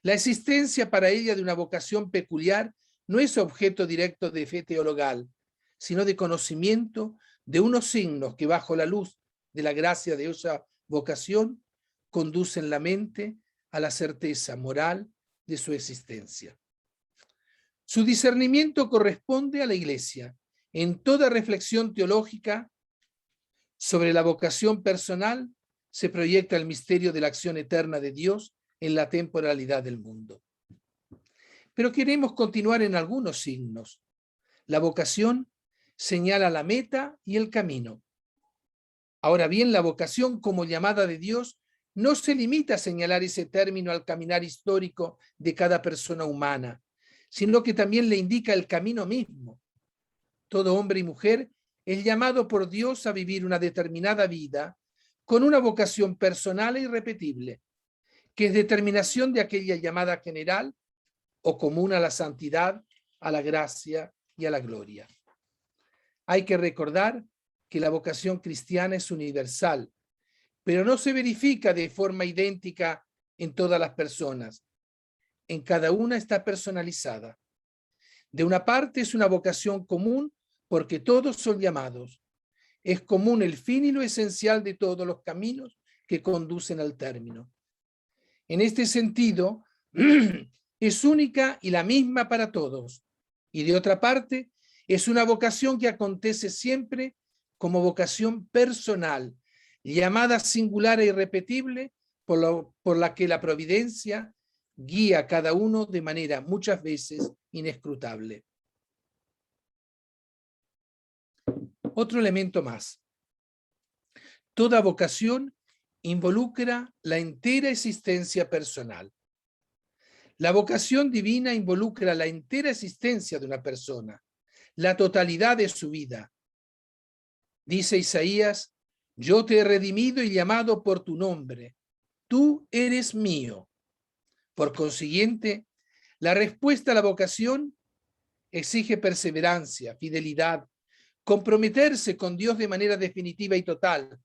la existencia para ella de una vocación peculiar no es objeto directo de fe teologal, sino de conocimiento de unos signos que bajo la luz de la gracia de esa vocación conducen la mente a la certeza moral de su existencia. Su discernimiento corresponde a la Iglesia. En toda reflexión teológica sobre la vocación personal se proyecta el misterio de la acción eterna de Dios en la temporalidad del mundo. Pero queremos continuar en algunos signos. La vocación señala la meta y el camino. Ahora bien, la vocación como llamada de Dios no se limita a señalar ese término al caminar histórico de cada persona humana, sino que también le indica el camino mismo. Todo hombre y mujer es llamado por Dios a vivir una determinada vida con una vocación personal e irrepetible, que es determinación de aquella llamada general o común a la santidad, a la gracia y a la gloria. Hay que recordar que la vocación cristiana es universal, pero no se verifica de forma idéntica en todas las personas. En cada una está personalizada. De una parte es una vocación común porque todos son llamados. Es común el fin y lo esencial de todos los caminos que conducen al término. En este sentido, es única y la misma para todos. Y de otra parte, es una vocación que acontece siempre como vocación personal, llamada singular e irrepetible, por la que la providencia guía a cada uno de manera muchas veces inescrutable. Otro elemento más. Toda vocación involucra la entera existencia personal. La vocación divina involucra la entera existencia de una persona, la totalidad de su vida. Dice Isaías: yo te he redimido y llamado por tu nombre. Tú eres mío. Por consiguiente, la respuesta a la vocación exige perseverancia, fidelidad, comprometerse con Dios de manera definitiva y total.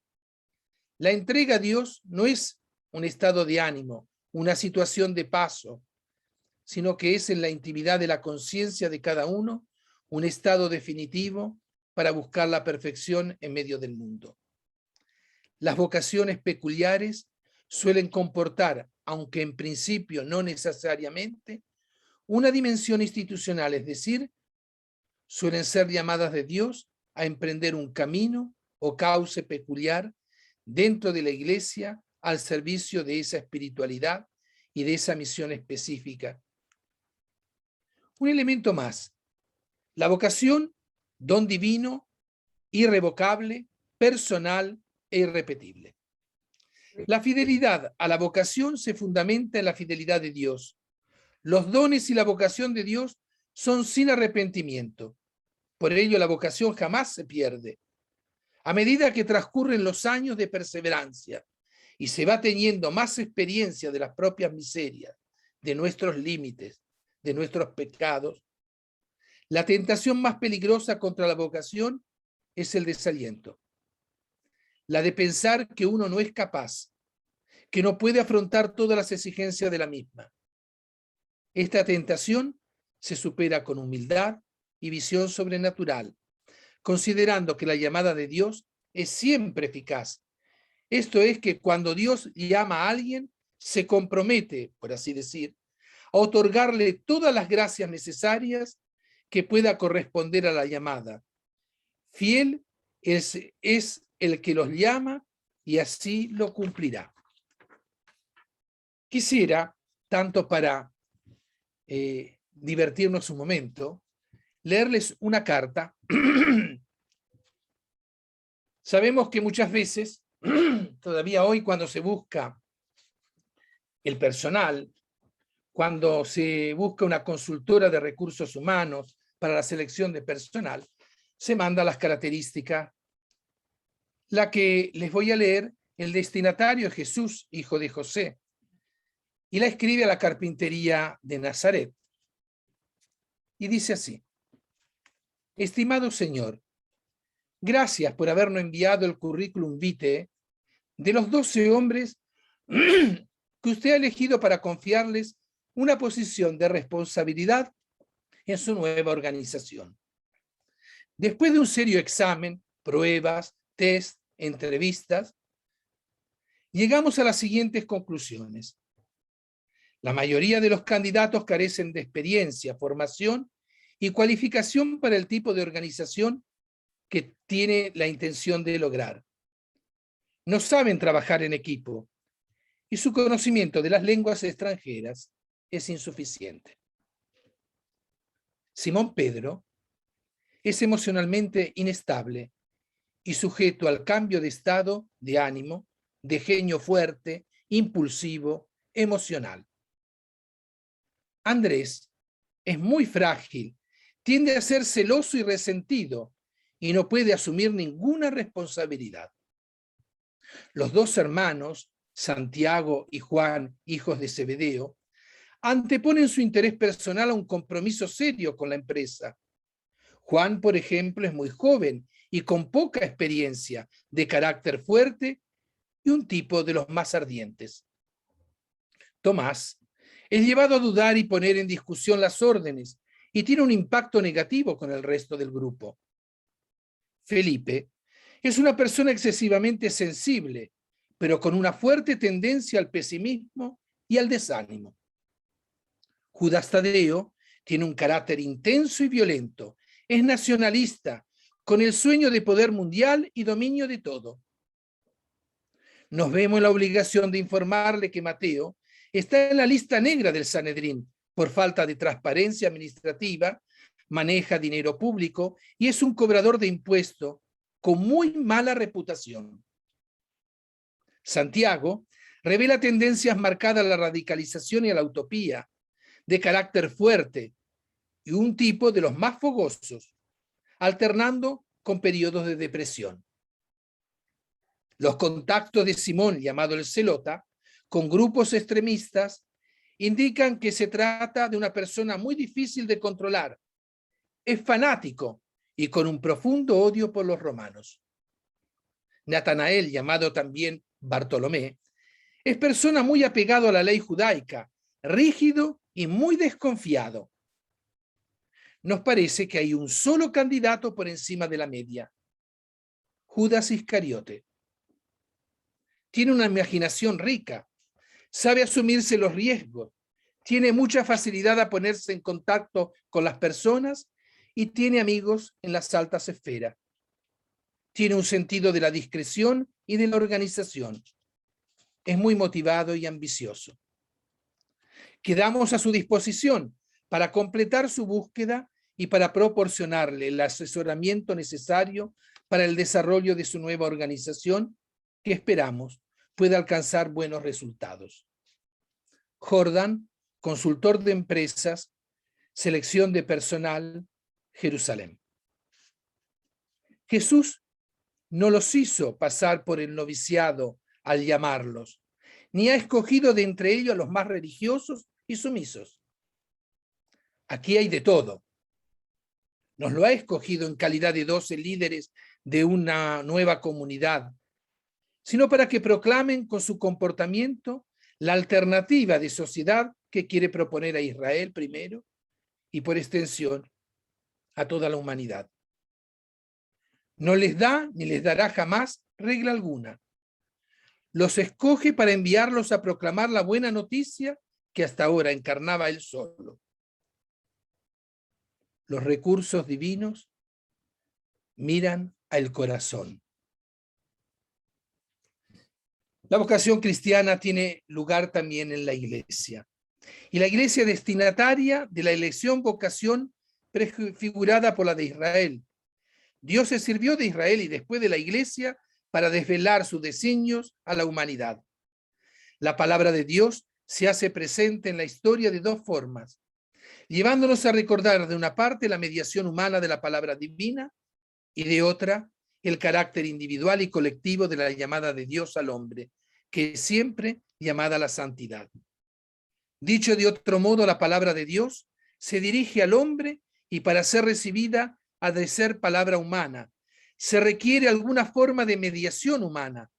La entrega a Dios no es un estado de ánimo, una situación de paso, sino que es en la intimidad de la conciencia de cada uno un estado definitivo para buscar la perfección en medio del mundo. Las vocaciones peculiares suelen comportar, aunque en principio no necesariamente, una dimensión institucional, es decir, suelen ser llamadas de Dios a emprender un camino o cauce peculiar dentro de la Iglesia al servicio de esa espiritualidad y de esa misión específica. Un elemento más. La vocación, don divino, irrevocable, personal e irrepetible. La fidelidad a la vocación se fundamenta en la fidelidad de Dios. Los dones y la vocación de Dios son sin arrepentimiento. Por ello, la vocación jamás se pierde. A medida que transcurren los años de perseverancia y se va teniendo más experiencia de las propias miserias, de nuestros límites, de nuestros pecados, la tentación más peligrosa contra la vocación es el desaliento. La de pensar que uno no es capaz, que no puede afrontar todas las exigencias de la misma. Esta tentación se supera con humildad y visión sobrenatural, considerando que la llamada de Dios es siempre eficaz. Esto es que cuando Dios llama a alguien, se compromete, por así decir, a otorgarle todas las gracias necesarias que pueda corresponder a la llamada. Fiel es el que los llama y así lo cumplirá. Quisiera, tanto para divertirnos un momento, leerles una carta. Sabemos que muchas veces, todavía hoy cuando se busca el personal, cuando se busca una consultora de recursos humanos para la selección de personal, se manda las características. La que les voy a leer, el destinatario es Jesús, hijo de José, y la escribe a la carpintería de Nazaret. Y dice así: estimado Señor, gracias por habernos enviado el currículum vitae de los 12 hombres que usted ha elegido para confiarles una posición de responsabilidad en su nueva organización. Después de un serio examen, pruebas, test, entrevistas, llegamos a las siguientes conclusiones. La mayoría de los candidatos carecen de experiencia, formación y cualificación para el tipo de organización que tiene la intención de lograr. No saben trabajar en equipo y su conocimiento de las lenguas extranjeras es insuficiente. Simón Pedro es emocionalmente inestable y sujeto al cambio de estado de ánimo, de genio fuerte, impulsivo, emocional. Andrés es muy frágil, tiende a ser celoso y resentido y no puede asumir ninguna responsabilidad. Los 2 hermanos, Santiago y Juan, hijos de Zebedeo, anteponen su interés personal a un compromiso serio con la empresa. Juan, por ejemplo, es muy joven y con poca experiencia, de carácter fuerte y un tipo de los más ardientes. Tomás es llevado a dudar y poner en discusión las órdenes y tiene un impacto negativo con el resto del grupo. Felipe es una persona excesivamente sensible, pero con una fuerte tendencia al pesimismo y al desánimo. Judas Tadeo tiene un carácter intenso y violento, es nacionalista, con el sueño de poder mundial y dominio de todo. Nos vemos en la obligación de informarle que Mateo está en la lista negra del Sanedrín por falta de transparencia administrativa, maneja dinero público y es un cobrador de impuestos con muy mala reputación. Santiago revela tendencias marcadas a la radicalización y a la utopía, de carácter fuerte y un tipo de los más fogosos, alternando con periodos de depresión. Los contactos de Simón, llamado el Zelota, con grupos extremistas, indican que se trata de una persona muy difícil de controlar. Es fanático y con un profundo odio por los romanos. Natanael, llamado también Bartolomé, es persona muy apegado a la ley judaica, rígido y muy desconfiado. Nos parece que hay un solo candidato por encima de la media: Judas Iscariote. Tiene una imaginación rica, sabe asumirse los riesgos, tiene mucha facilidad a ponerse en contacto con las personas y tiene amigos en las altas esferas. Tiene un sentido de la discreción y de la organización. Es muy motivado y ambicioso. Quedamos a su disposición para completar su búsqueda y para proporcionarle el asesoramiento necesario para el desarrollo de su nueva organización, que esperamos pueda alcanzar buenos resultados. Jordan, consultor de empresas, selección de personal, Jerusalén. Jesús no los hizo pasar por el noviciado al llamarlos, ni ha escogido de entre ellos a los más religiosos y sumisos. Aquí hay de todo. Nos lo ha escogido en calidad de 12 líderes de una nueva comunidad, sino para que proclamen con su comportamiento la alternativa de sociedad que quiere proponer a Israel primero y por extensión a toda la humanidad. No les da ni les dará jamás regla alguna. Los escoge para enviarlos a proclamar la buena noticia que hasta ahora encarnaba él solo. Los recursos divinos miran al corazón. La vocación cristiana tiene lugar también en la iglesia. Y la iglesia destinataria de la elección vocación prefigurada por la de Israel. Dios se sirvió de Israel y después de la iglesia para desvelar sus designios a la humanidad. La palabra de Dios se hace presente en la historia de dos formas, llevándonos a recordar de una parte la mediación humana de la palabra divina y de otra el carácter individual y colectivo de la llamada de Dios al hombre, que es siempre llamada a la santidad. Dicho de otro modo, la palabra de Dios se dirige al hombre y para ser recibida ha de ser palabra humana. Se requiere alguna forma de mediación humana.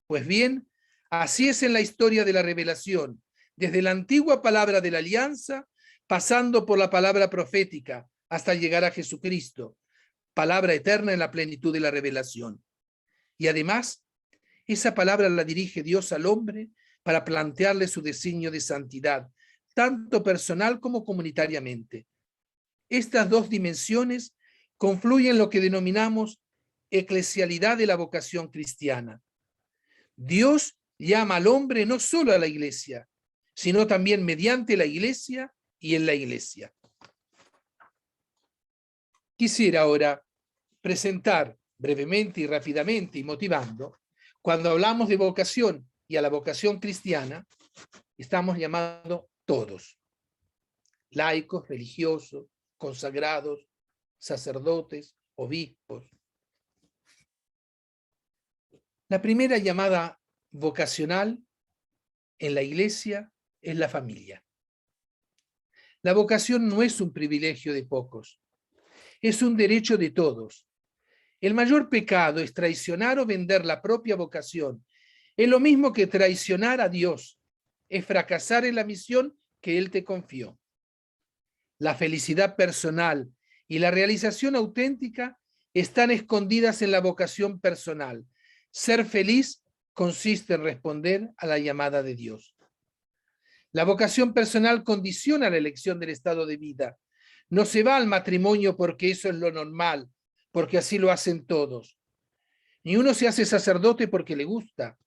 Pues bien, así es en la historia de la revelación, desde la antigua palabra de la alianza, pasando por la palabra profética, hasta llegar a Jesucristo, palabra eterna en la plenitud de la revelación. Y además, esa palabra la dirige Dios al hombre para plantearle su designio de santidad, tanto personal como comunitariamente. Estas dos dimensiones confluyen en lo que denominamos eclesialidad de la vocación cristiana. Dios llama al hombre no solo a la iglesia, sino también mediante la iglesia y en la iglesia. Quisiera ahora presentar brevemente y rápidamente y motivando, cuando hablamos de vocación y a la vocación cristiana, estamos llamados todos, laicos, religiosos, consagrados, sacerdotes, obispos. La primera llamada vocacional en la iglesia es la familia. La vocación no es un privilegio de pocos, es un derecho de todos. El mayor pecado es traicionar o vender la propia vocación. Es lo mismo que traicionar a Dios, es fracasar en la misión que Él te confió. La felicidad personal y la realización auténtica están escondidas en la vocación personal. Ser feliz consiste en responder a la llamada de Dios. La vocación personal condiciona la elección del estado de vida. No se va al matrimonio porque eso es lo normal, porque así lo hacen todos. Ni uno se hace sacerdote porque le gusta.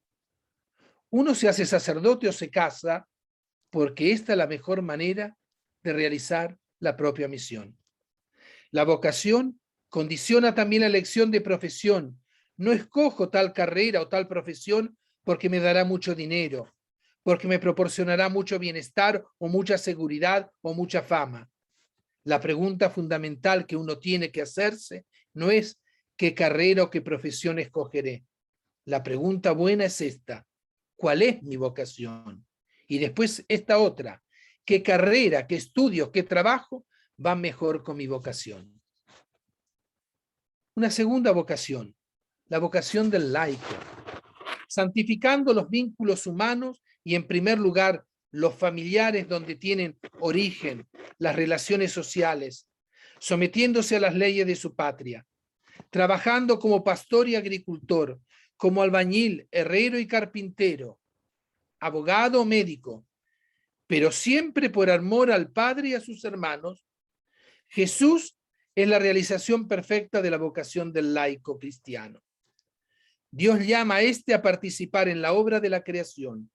Uno se hace sacerdote o se casa porque esta es la mejor manera de realizar la propia misión. La vocación Condiciona también la elección de profesión. No escojo tal carrera o tal profesión porque me dará mucho dinero, porque me proporcionará mucho bienestar o mucha seguridad o mucha fama. La pregunta fundamental que uno tiene que hacerse no es qué carrera o qué profesión escogeré. La pregunta buena es esta: ¿cuál es mi vocación? Y después esta otra: ¿qué carrera, qué estudios, qué trabajo van mejor con mi vocación? Una segunda vocación, la vocación del laico, santificando los vínculos humanos y en primer lugar los familiares donde tienen origen las relaciones sociales, sometiéndose a las leyes de su patria, trabajando como pastor y agricultor, como albañil, herrero y carpintero, abogado o médico, pero siempre por amor al Padre y a sus hermanos. Jesús es la realización perfecta de la vocación del laico cristiano. Dios llama a éste a participar en la obra de la creación,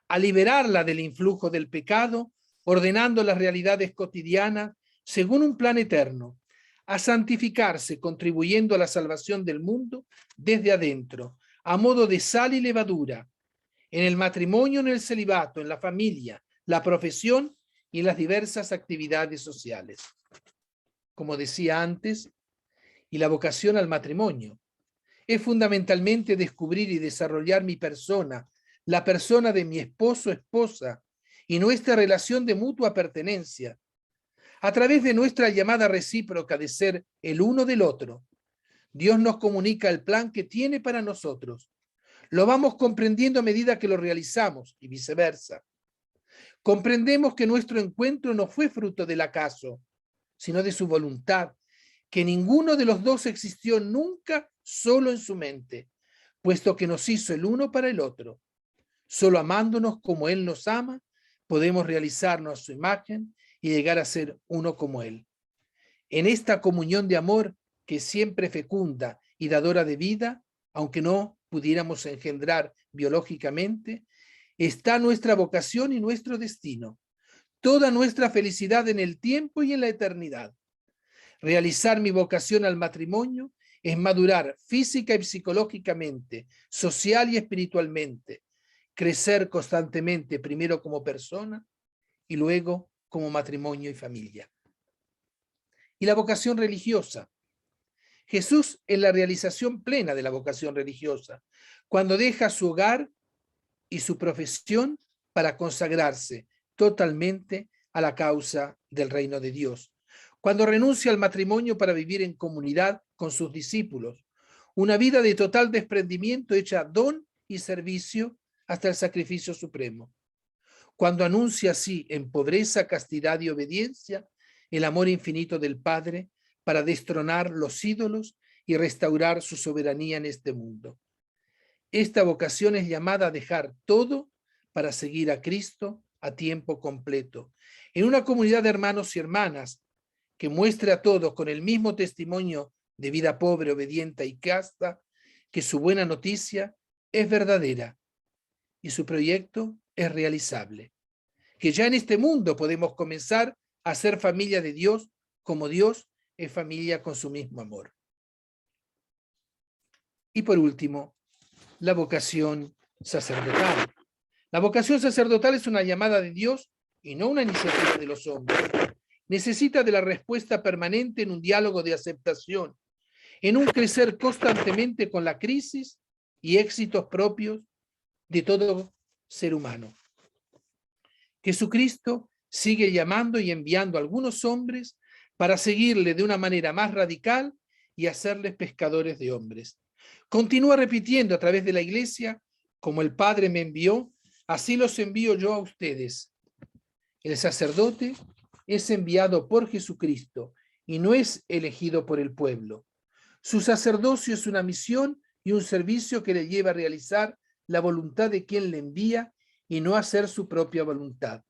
a liberarla del influjo del pecado, ordenando las realidades cotidianas según un plan eterno, a santificarse, contribuyendo a la salvación del mundo desde adentro, a modo de sal y levadura, en el matrimonio, en el celibato, en la familia, la profesión y en las diversas actividades sociales. Como decía antes, y la vocación al matrimonio es fundamentalmente descubrir y desarrollar mi persona, la persona de mi esposo o esposa, y nuestra relación de mutua pertenencia, a través de nuestra llamada recíproca de ser el uno del otro. Dios nos comunica el plan que tiene para nosotros. Lo vamos comprendiendo a medida que lo realizamos y viceversa. Comprendemos que nuestro encuentro no fue fruto del acaso, sino de su voluntad, que ninguno de los dos existió nunca solo en su mente, puesto que nos hizo el uno para el otro. Solo amándonos como Él nos ama, podemos realizarnos a su imagen y llegar a ser uno como Él. En esta comunión de amor que siempre fecunda y dadora de vida, aunque no pudiéramos engendrar biológicamente, está nuestra vocación y nuestro destino, toda nuestra felicidad en el tiempo y en la eternidad. Realizar mi vocación al matrimonio es madurar física y psicológicamente, social y espiritualmente, crecer constantemente, primero como persona y luego como matrimonio y familia. Y la vocación religiosa. Jesús es la realización plena de la vocación religiosa, cuando deja su hogar y su profesión para consagrarse totalmente a la causa del reino de Dios. Cuando renuncia al matrimonio para vivir en comunidad con sus discípulos, una vida de total desprendimiento hecha don y servicio hasta el sacrificio supremo. Cuando anuncia así en pobreza, castidad y obediencia el amor infinito del Padre para destronar los ídolos y restaurar su soberanía en este mundo. Esta vocación es llamada a dejar todo para seguir a Cristo a tiempo completo, en una comunidad de hermanos y hermanas que muestre a todos con el mismo testimonio de vida pobre, obediente y casta, que su buena noticia es verdadera y su proyecto es realizable. Que ya en este mundo podemos comenzar a ser familia de Dios como Dios es familia con su mismo amor. Y por último, la vocación sacerdotal. La vocación sacerdotal es una llamada de Dios y no una iniciativa de los hombres. Necesita de la respuesta permanente en un diálogo de aceptación, en un crecer constantemente con la crisis y éxitos propios de todo ser humano. Jesucristo sigue llamando y enviando a algunos hombres para seguirle de una manera más radical y hacerles pescadores de hombres. Continúa repitiendo a través de la iglesia: como el Padre me envió, así los envío yo a ustedes. El sacerdote es enviado por Jesucristo y no es elegido por el pueblo. Su sacerdocio es una misión y un servicio que le lleva a realizar la voluntad de quien le envía y no hacer su propia voluntad.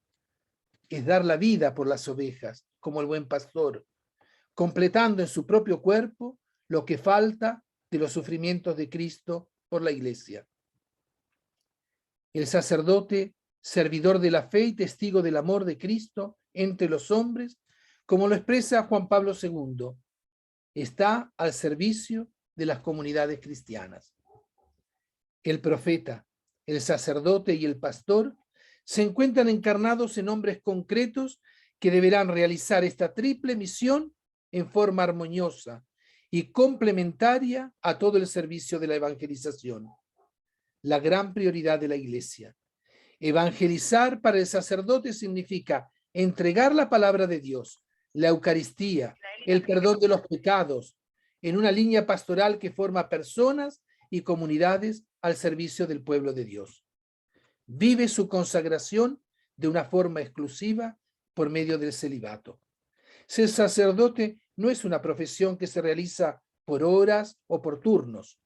Es dar la vida por las ovejas, como el buen pastor, completando en su propio cuerpo lo que falta de los sufrimientos de Cristo por la iglesia. El sacerdote, servidor de la fe y testigo del amor de Cristo entre los hombres, como lo expresa Juan Pablo II. está al servicio de las comunidades cristianas. El profeta, el sacerdote y el pastor se encuentran encarnados en hombres concretos que deberán realizar esta triple misión en forma armoniosa y complementaria a todo el servicio de la evangelización. La gran prioridad de la Iglesia. Evangelizar para el sacerdote significa entregar la palabra de Dios, la Eucaristía, el perdón de los pecados, en una línea pastoral que forma personas y comunidades al servicio del pueblo de Dios. Vive su consagración de una forma exclusiva por medio del celibato. Ser sacerdote no es una profesión que se realiza por horas o por turnos.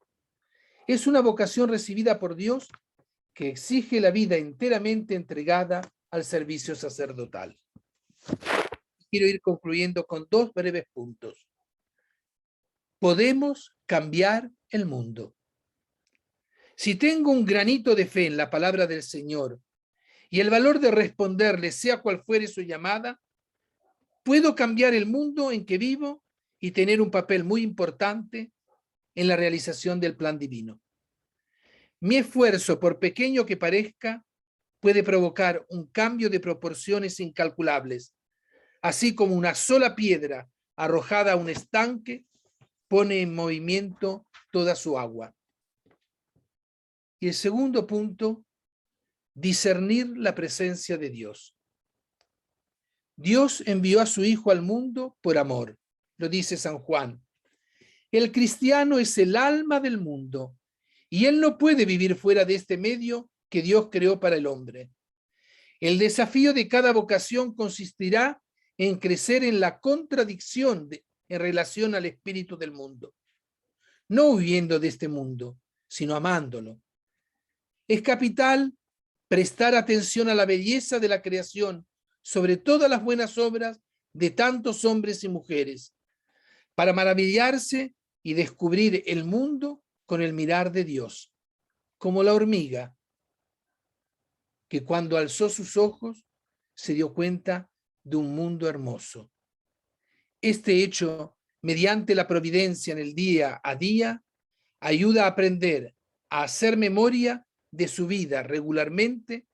Es una vocación recibida por Dios que exige la vida enteramente entregada al servicio sacerdotal. Quiero ir concluyendo con 2 breves puntos. Podemos cambiar el mundo. Si tengo un granito de fe en la palabra del Señor y el valor de responderle, sea cual fuere su llamada, puedo cambiar el mundo en que vivo y tener un papel muy importante en la realización del plan divino. Mi esfuerzo, por pequeño que parezca, puede provocar un cambio de proporciones incalculables, así como una sola piedra arrojada a un estanque pone en movimiento toda su agua. Y el segundo punto, discernir la presencia de Dios. Dios envió a su Hijo al mundo por amor, lo dice San Juan. El cristiano es el alma del mundo y él no puede vivir fuera de este medio que Dios creó para el hombre. El desafío de cada vocación consistirá en crecer en la contradicción en relación al espíritu del mundo, no huyendo de este mundo, sino amándolo. Es capital prestar atención a la belleza de la creación, sobre todas las buenas obras de tantos hombres y mujeres, para maravillarse y descubrir el mundo con el mirar de Dios, como la hormiga, que cuando alzó sus ojos se dio cuenta de un mundo hermoso. Este hecho, mediante la providencia en el día a día, ayuda a aprender a hacer memoria de su vida regularmente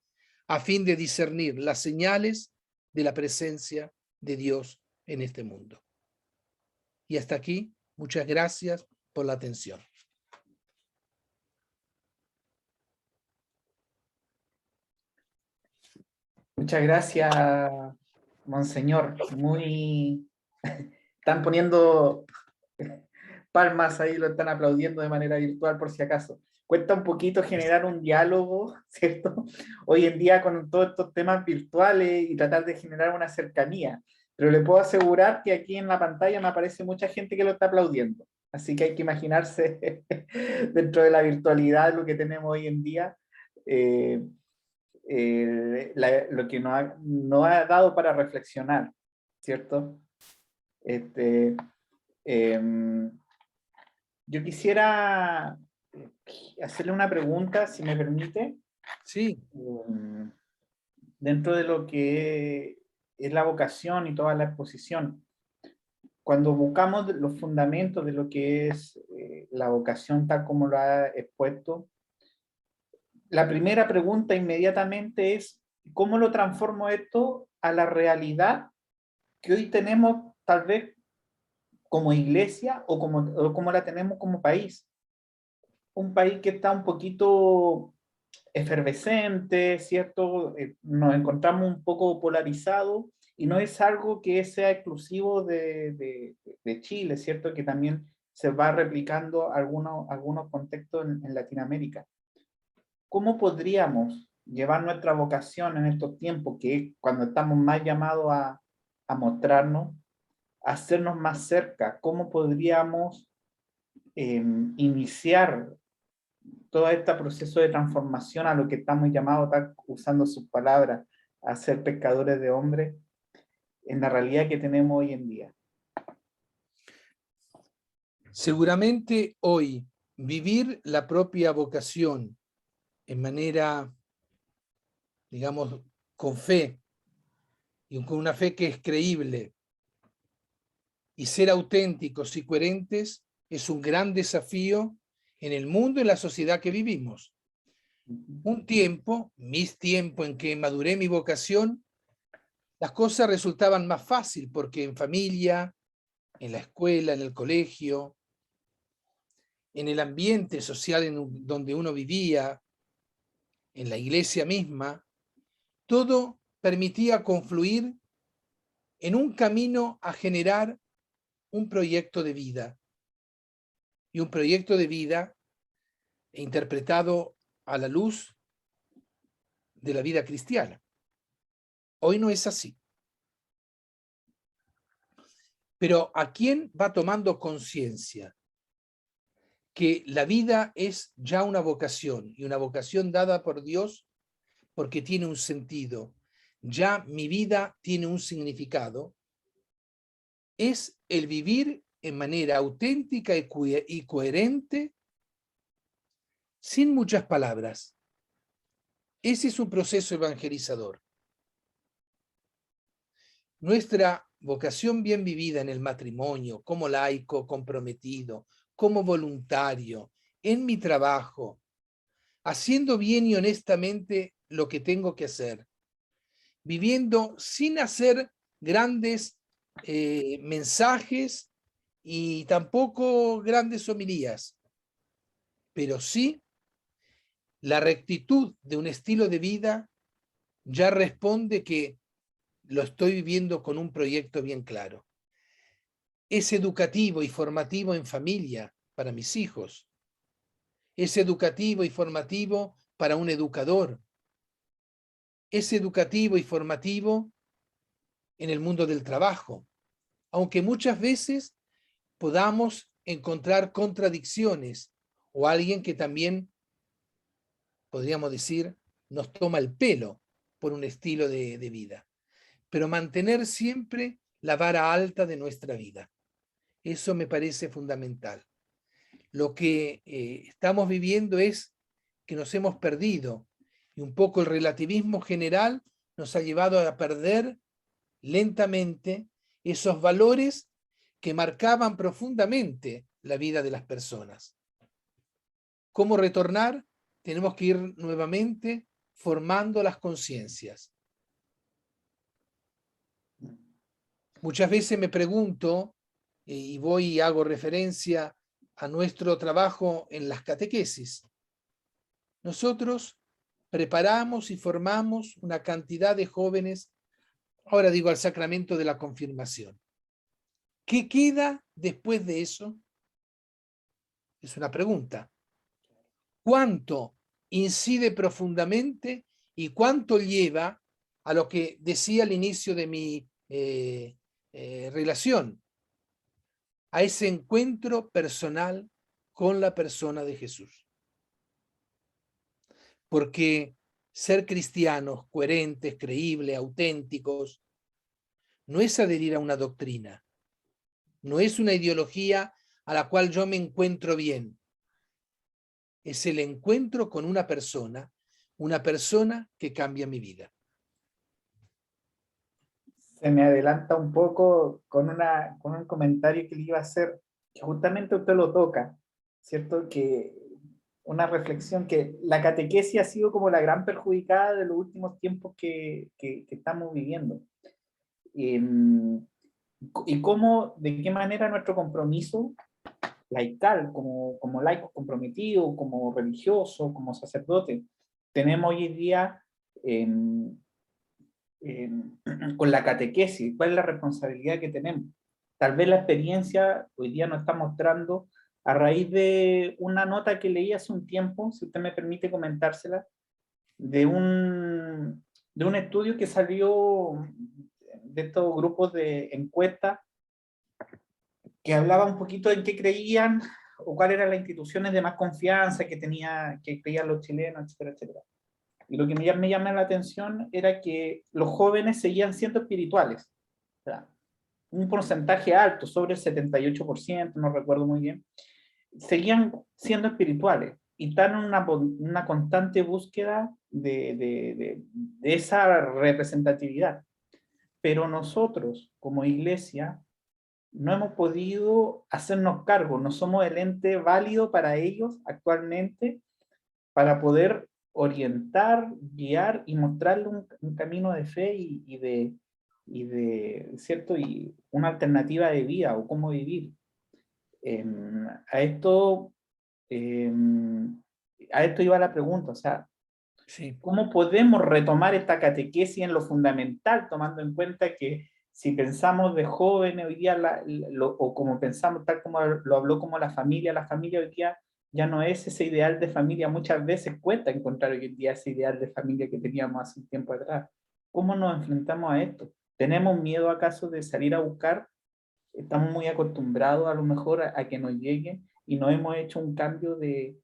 a fin de discernir las señales de la presencia de Dios en este mundo. Y hasta aquí, muchas gracias por la atención. Muchas gracias, Monseñor. Están poniendo palmas ahí, lo están aplaudiendo de manera virtual por si acaso. Cuesta un poquito generar un diálogo, ¿cierto? Hoy en día con todos estos temas virtuales y tratar de generar una cercanía. Pero le puedo asegurar que aquí en la pantalla me aparece mucha gente que lo está aplaudiendo. Así que hay que imaginarse dentro de la virtualidad lo que tenemos hoy en día, lo que nos ha dado para reflexionar, ¿cierto? Yo quisiera hacerle una pregunta, si me permite. Sí. Dentro de lo que es la vocación y toda la exposición, cuando buscamos los fundamentos de lo que es la vocación tal como lo ha expuesto, la primera pregunta inmediatamente es, ¿cómo lo transformo esto a la realidad que hoy tenemos tal vez como iglesia o como la tenemos como país? Un país que está un poquito efervescente, ¿cierto? Nos encontramos un poco polarizados y no es algo que sea exclusivo de Chile, ¿cierto? Que también se va replicando algunos contextos en Latinoamérica. ¿Cómo podríamos llevar nuestra vocación en estos tiempos, que es cuando estamos más llamados a mostrarnos, a hacernos más cerca? ¿Cómo podríamos iniciar todo este proceso de transformación a lo que estamos llamados, usando sus palabras, a ser pescadores de hombres, en la realidad que tenemos hoy en día? Seguramente hoy vivir la propia vocación en manera, digamos, con fe, y con una fe que es creíble Y ser auténticos y coherentes es un gran desafío en el mundo y en la sociedad que vivimos. Un tiempo, mis tiempos en que maduré mi vocación, las cosas resultaban más fácil porque en familia, en la escuela, en el colegio, en el ambiente social donde uno vivía, en la iglesia misma, todo permitía confluir en un camino a generar un proyecto de vida. Y un proyecto de vida interpretado a la luz de la vida cristiana. Hoy no es así. Pero ¿a quién va tomando conciencia que la vida es ya una vocación y una vocación dada por Dios porque tiene un sentido? Ya mi vida tiene un significado. Es el vivir en manera auténtica y coherente, sin muchas palabras. Ese es un proceso evangelizador. Nuestra vocación bien vivida en el matrimonio, como laico comprometido, como voluntario, en mi trabajo, haciendo bien y honestamente lo que tengo que hacer, viviendo sin hacer grandes mensajes y tampoco grandes homilías, pero sí la rectitud de un estilo de vida ya responde que lo estoy viviendo con un proyecto bien claro. Es educativo y formativo en familia para mis hijos. Es educativo y formativo para un educador. Es educativo y formativo en el mundo del trabajo, aunque muchas veces podamos encontrar contradicciones o alguien que también, podríamos decir, nos toma el pelo por un estilo de vida. Pero mantener siempre la vara alta de nuestra vida. Eso me parece fundamental. Lo que estamos viviendo es que nos hemos perdido y un poco el relativismo general nos ha llevado a perder lentamente esos valores que marcaban profundamente la vida de las personas. ¿Cómo retornar? Tenemos que ir nuevamente formando las conciencias. Muchas veces me pregunto, y voy y hago referencia a nuestro trabajo en las catequesis. Nosotros preparamos y formamos una cantidad de jóvenes, ahora digo al sacramento de la confirmación. ¿Qué queda después de eso? Es una pregunta. ¿Cuánto incide profundamente y cuánto lleva a lo que decía al inicio de mi relación? A ese encuentro personal con la persona de Jesús. Porque ser cristianos, coherentes, creíbles, auténticos, no es adherir a una doctrina, no es una ideología a la cual yo me encuentro bien. Es el encuentro con una persona que cambia mi vida. Se me adelanta un poco con un comentario que le iba a hacer, que justamente usted lo toca, ¿cierto? Que una reflexión que la catequesis ha sido como la gran perjudicada de los últimos tiempos que estamos viviendo. Y cómo, de qué manera nuestro compromiso laical, como laico comprometido, como religioso, como sacerdote, tenemos hoy en día con la catequesis, cuál es la responsabilidad que tenemos. Tal vez la experiencia hoy día nos está mostrando a raíz de una nota que leí hace un tiempo, si usted me permite comentársela, de un estudio que salió de estos grupos de encuesta que hablaba un poquito en qué creían o cuáles eran las instituciones de más confianza que creían los chilenos, etcétera, etcétera. Y lo que me llama la atención era que los jóvenes seguían siendo espirituales. O sea, un porcentaje alto, sobre el 78%, no recuerdo muy bien, seguían siendo espirituales y están en una constante búsqueda de esa representatividad. Pero nosotros, como iglesia, no hemos podido hacernos cargo, no somos el ente válido para ellos actualmente para poder orientar, guiar y mostrarle un camino de fe y de ¿cierto? Y una alternativa de vida o cómo vivir. A esto iba la pregunta, o sea, Sí. ¿cómo podemos retomar esta catequesis en lo fundamental, tomando en cuenta que si pensamos de jóvenes hoy día, o como pensamos, tal como lo habló como la familia hoy día ya no es ese ideal de familia, muchas veces cuesta encontrar hoy en día ese ideal de familia que teníamos hace un tiempo atrás. ¿Cómo nos enfrentamos a esto? ¿Tenemos miedo acaso de salir a buscar? Estamos muy acostumbrados a lo mejor a que nos llegue y no hemos hecho un cambio de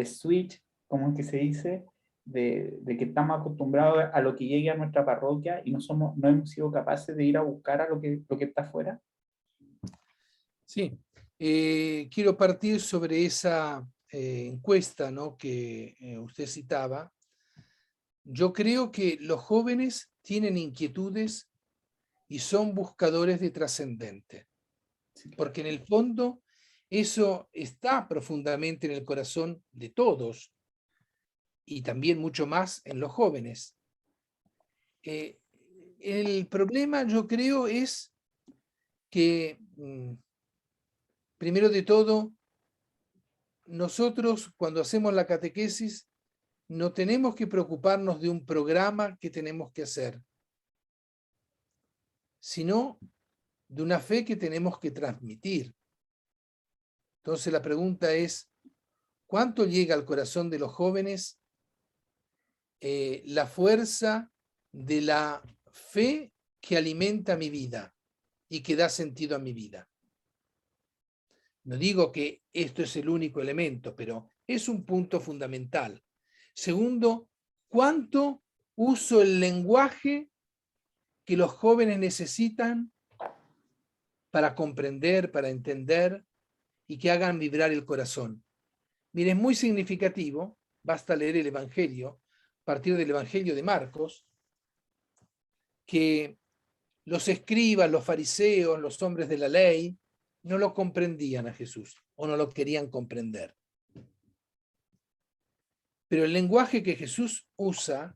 switch, como es que se dice, de que estamos acostumbrados a lo que llegue a nuestra parroquia y no hemos sido capaces de ir a buscar a lo que está afuera. Sí, quiero partir sobre esa encuesta, ¿no?, que usted citaba. Yo creo que los jóvenes tienen inquietudes y son buscadores de trascendente, porque en el fondo eso está profundamente en el corazón de todos y también mucho más en los jóvenes. El problema, yo creo, es que primero de todo, nosotros cuando hacemos la catequesis no tenemos que preocuparnos de un programa que tenemos que hacer, sino de una fe que tenemos que transmitir. Entonces la pregunta es, ¿cuánto llega al corazón de los jóvenes la fuerza de la fe que alimenta mi vida y que da sentido a mi vida? No digo que esto es el único elemento, pero es un punto fundamental. Segundo, ¿cuánto uso el lenguaje que los jóvenes necesitan para comprender, para entender y que hagan vibrar el corazón? Mire, es muy significativo, basta leer el Evangelio, a partir del Evangelio de Marcos, que los escribas, los fariseos, los hombres de la ley, no lo comprendían a Jesús o no lo querían comprender. Pero el lenguaje que Jesús usa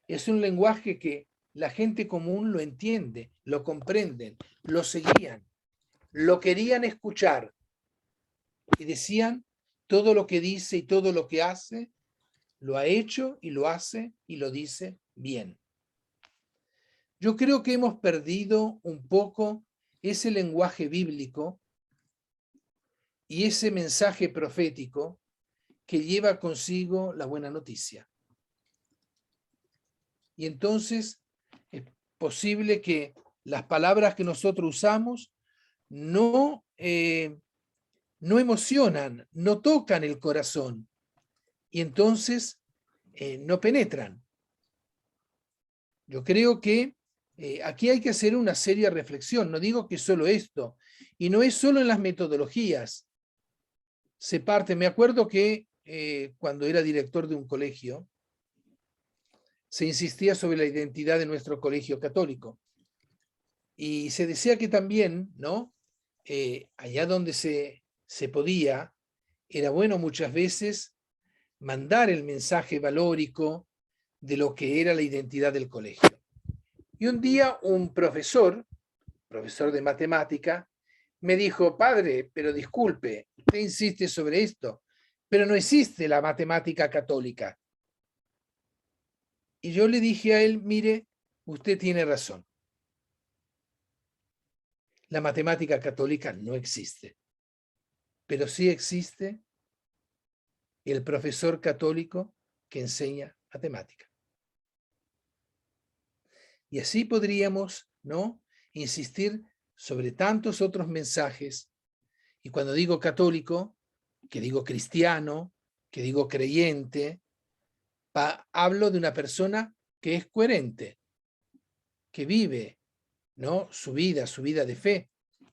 es un lenguaje que la gente común lo entiende, lo comprenden, lo seguían, lo querían escuchar y decían, todo lo que dice y todo lo que hace, lo ha hecho y lo hace y lo dice bien. Yo creo que hemos perdido un poco ese lenguaje bíblico y ese mensaje profético que lleva consigo la buena noticia. Y entonces es posible que las palabras que nosotros usamos no emocionan, no tocan el corazón y entonces no penetran. Yo creo que aquí hay que hacer una seria reflexión. No digo que solo esto, y no es solo en las metodologías. Se parte, me acuerdo que cuando era director de un colegio, se insistía sobre la identidad de nuestro colegio católico. Y se decía que también, ¿no?, allá donde se podía, era bueno muchas veces mandar el mensaje valórico de lo que era la identidad del colegio. Y un día un profesor de matemática, me dijo, padre, pero disculpe, usted insiste sobre esto, pero no existe la matemática católica. Y yo le dije a él, mire, usted tiene razón. La matemática católica no existe, pero sí existe el profesor católico que enseña matemática. Y así podríamos, ¿no?, insistir sobre tantos otros mensajes. Y cuando digo católico, que digo cristiano, que digo creyente, hablo de una persona que es coherente, que vive, ¿no?, su vida de fe,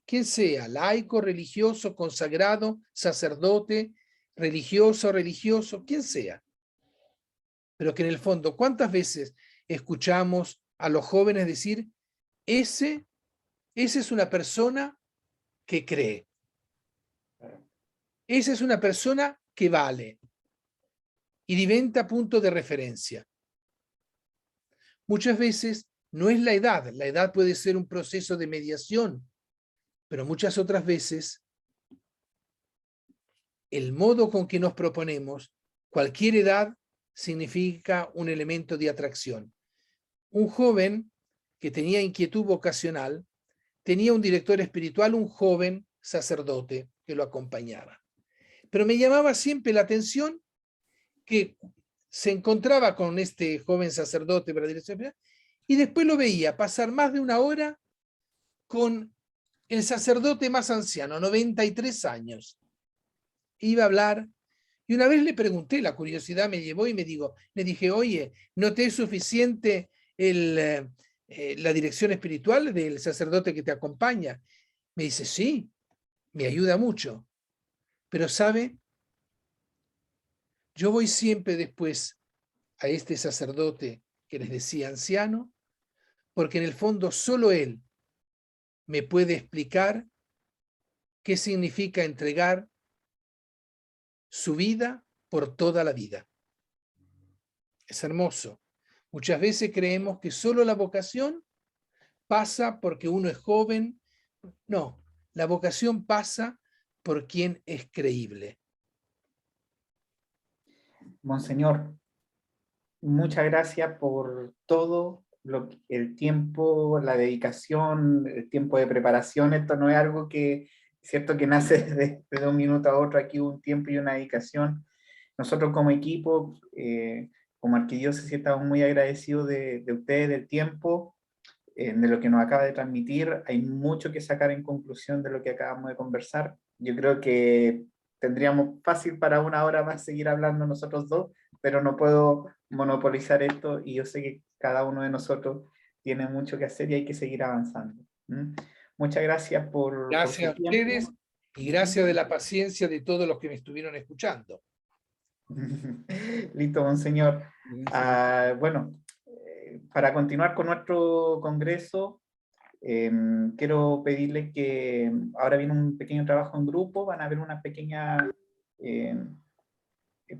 quien sea, laico, religioso, consagrado, sacerdote, religioso, quien sea. Pero que en el fondo, ¿cuántas veces escuchamos a los jóvenes decir, ese esa es una persona que cree. Esa es una persona que vale y diventa punto de referencia. Muchas veces no es la edad puede ser un proceso de mediación, pero muchas otras veces el modo con que nos proponemos, cualquier edad significa un elemento de atracción. Un joven que tenía inquietud vocacional tenía un director espiritual, un joven sacerdote que lo acompañaba. Pero me llamaba siempre la atención que se encontraba con este joven sacerdote para la dirección espiritual y después lo veía pasar más de una hora con el sacerdote más anciano, 93 años. Iba a hablar y una vez le pregunté, la curiosidad me llevó y le dije, oye, ¿no te es suficiente la dirección espiritual del sacerdote que te acompaña? Me dice, sí, me ayuda mucho. Pero ¿sabe? Yo voy siempre después a este sacerdote que les decía anciano, porque en el fondo solo él me puede explicar qué significa entregar su vida por toda la vida. Es hermoso. Muchas veces creemos que solo la vocación pasa porque uno es joven. No, la vocación pasa por quien es creíble. Monseñor, muchas gracias por todo el tiempo, la dedicación, el tiempo de preparación. Esto no es algo que, cierto, que nace de un minuto a otro. Aquí hubo un tiempo y una dedicación. Nosotros como equipo, como arquidiócesis, estamos muy agradecidos de ustedes, del tiempo, de lo que nos acaba de transmitir. Hay mucho que sacar en conclusión de lo que acabamos de conversar. Yo creo que tendríamos fácil para una hora más seguir hablando nosotros dos, pero no puedo monopolizar esto y yo sé que cada uno de nosotros tiene mucho que hacer y hay que seguir avanzando. Muchas gracias por Gracias a su tiempo. ustedes y gracias de la paciencia de todos los que me estuvieron escuchando. Listo, monseñor. Bueno, para continuar con nuestro congreso, quiero pedirle que ahora viene un pequeño trabajo en grupo, van a haber una pequeña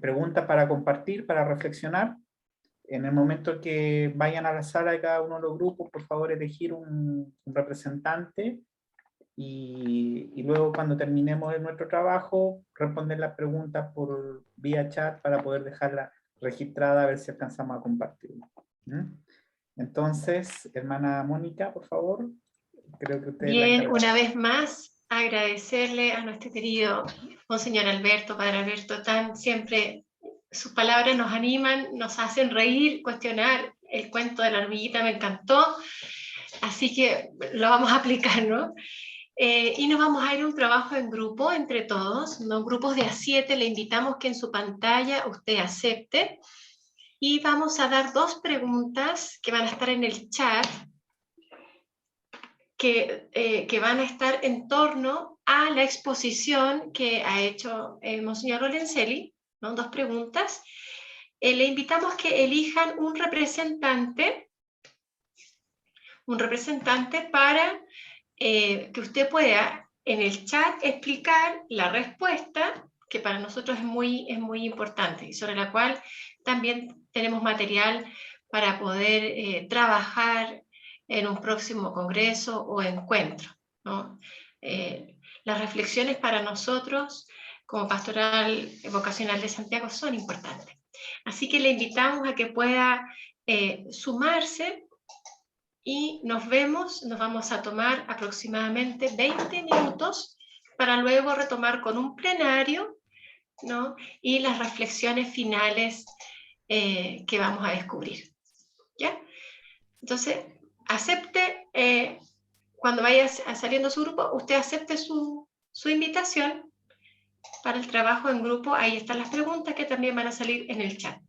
pregunta para compartir, para reflexionar. En el momento que vayan a la sala de cada uno de los grupos, por favor elegir un representante y luego cuando terminemos nuestro trabajo, responder las preguntas por vía chat para poder dejarla registrada a ver si alcanzamos a compartirla. Entonces, hermana Mónica, por favor. Creo que usted Bien, una vez más, agradecerle a nuestro querido Monseñor Alberto, Padre Alberto, siempre sus palabras nos animan, nos hacen reír, cuestionar. El cuento de la hormiguita me encantó, así que lo vamos a aplicar, ¿no? Y nos vamos a ir a un trabajo en grupo entre todos, ¿no? Grupos de A7, le invitamos que en su pantalla usted acepte. Y vamos a dar 2 preguntas que van a estar en el chat, que van a estar en torno a la exposición que ha hecho Monseñor Lorenzelli, ¿no? 2 preguntas. Le invitamos que elijan un representante para que usted pueda en el chat explicar la respuesta, que para nosotros es muy importante y sobre la cual también tenemos material para poder trabajar en un próximo congreso o encuentro, ¿no? Las reflexiones para nosotros como Pastoral Vocacional de Santiago son importantes. Así que le invitamos a que pueda sumarse y nos vamos a tomar aproximadamente 20 minutos para luego retomar con un plenario, ¿no? Y las reflexiones finales que vamos a descubrir. ¿Ya? Entonces, acepte, cuando vaya saliendo su grupo, usted acepte su invitación para el trabajo en grupo. Ahí están las preguntas que también van a salir en el chat.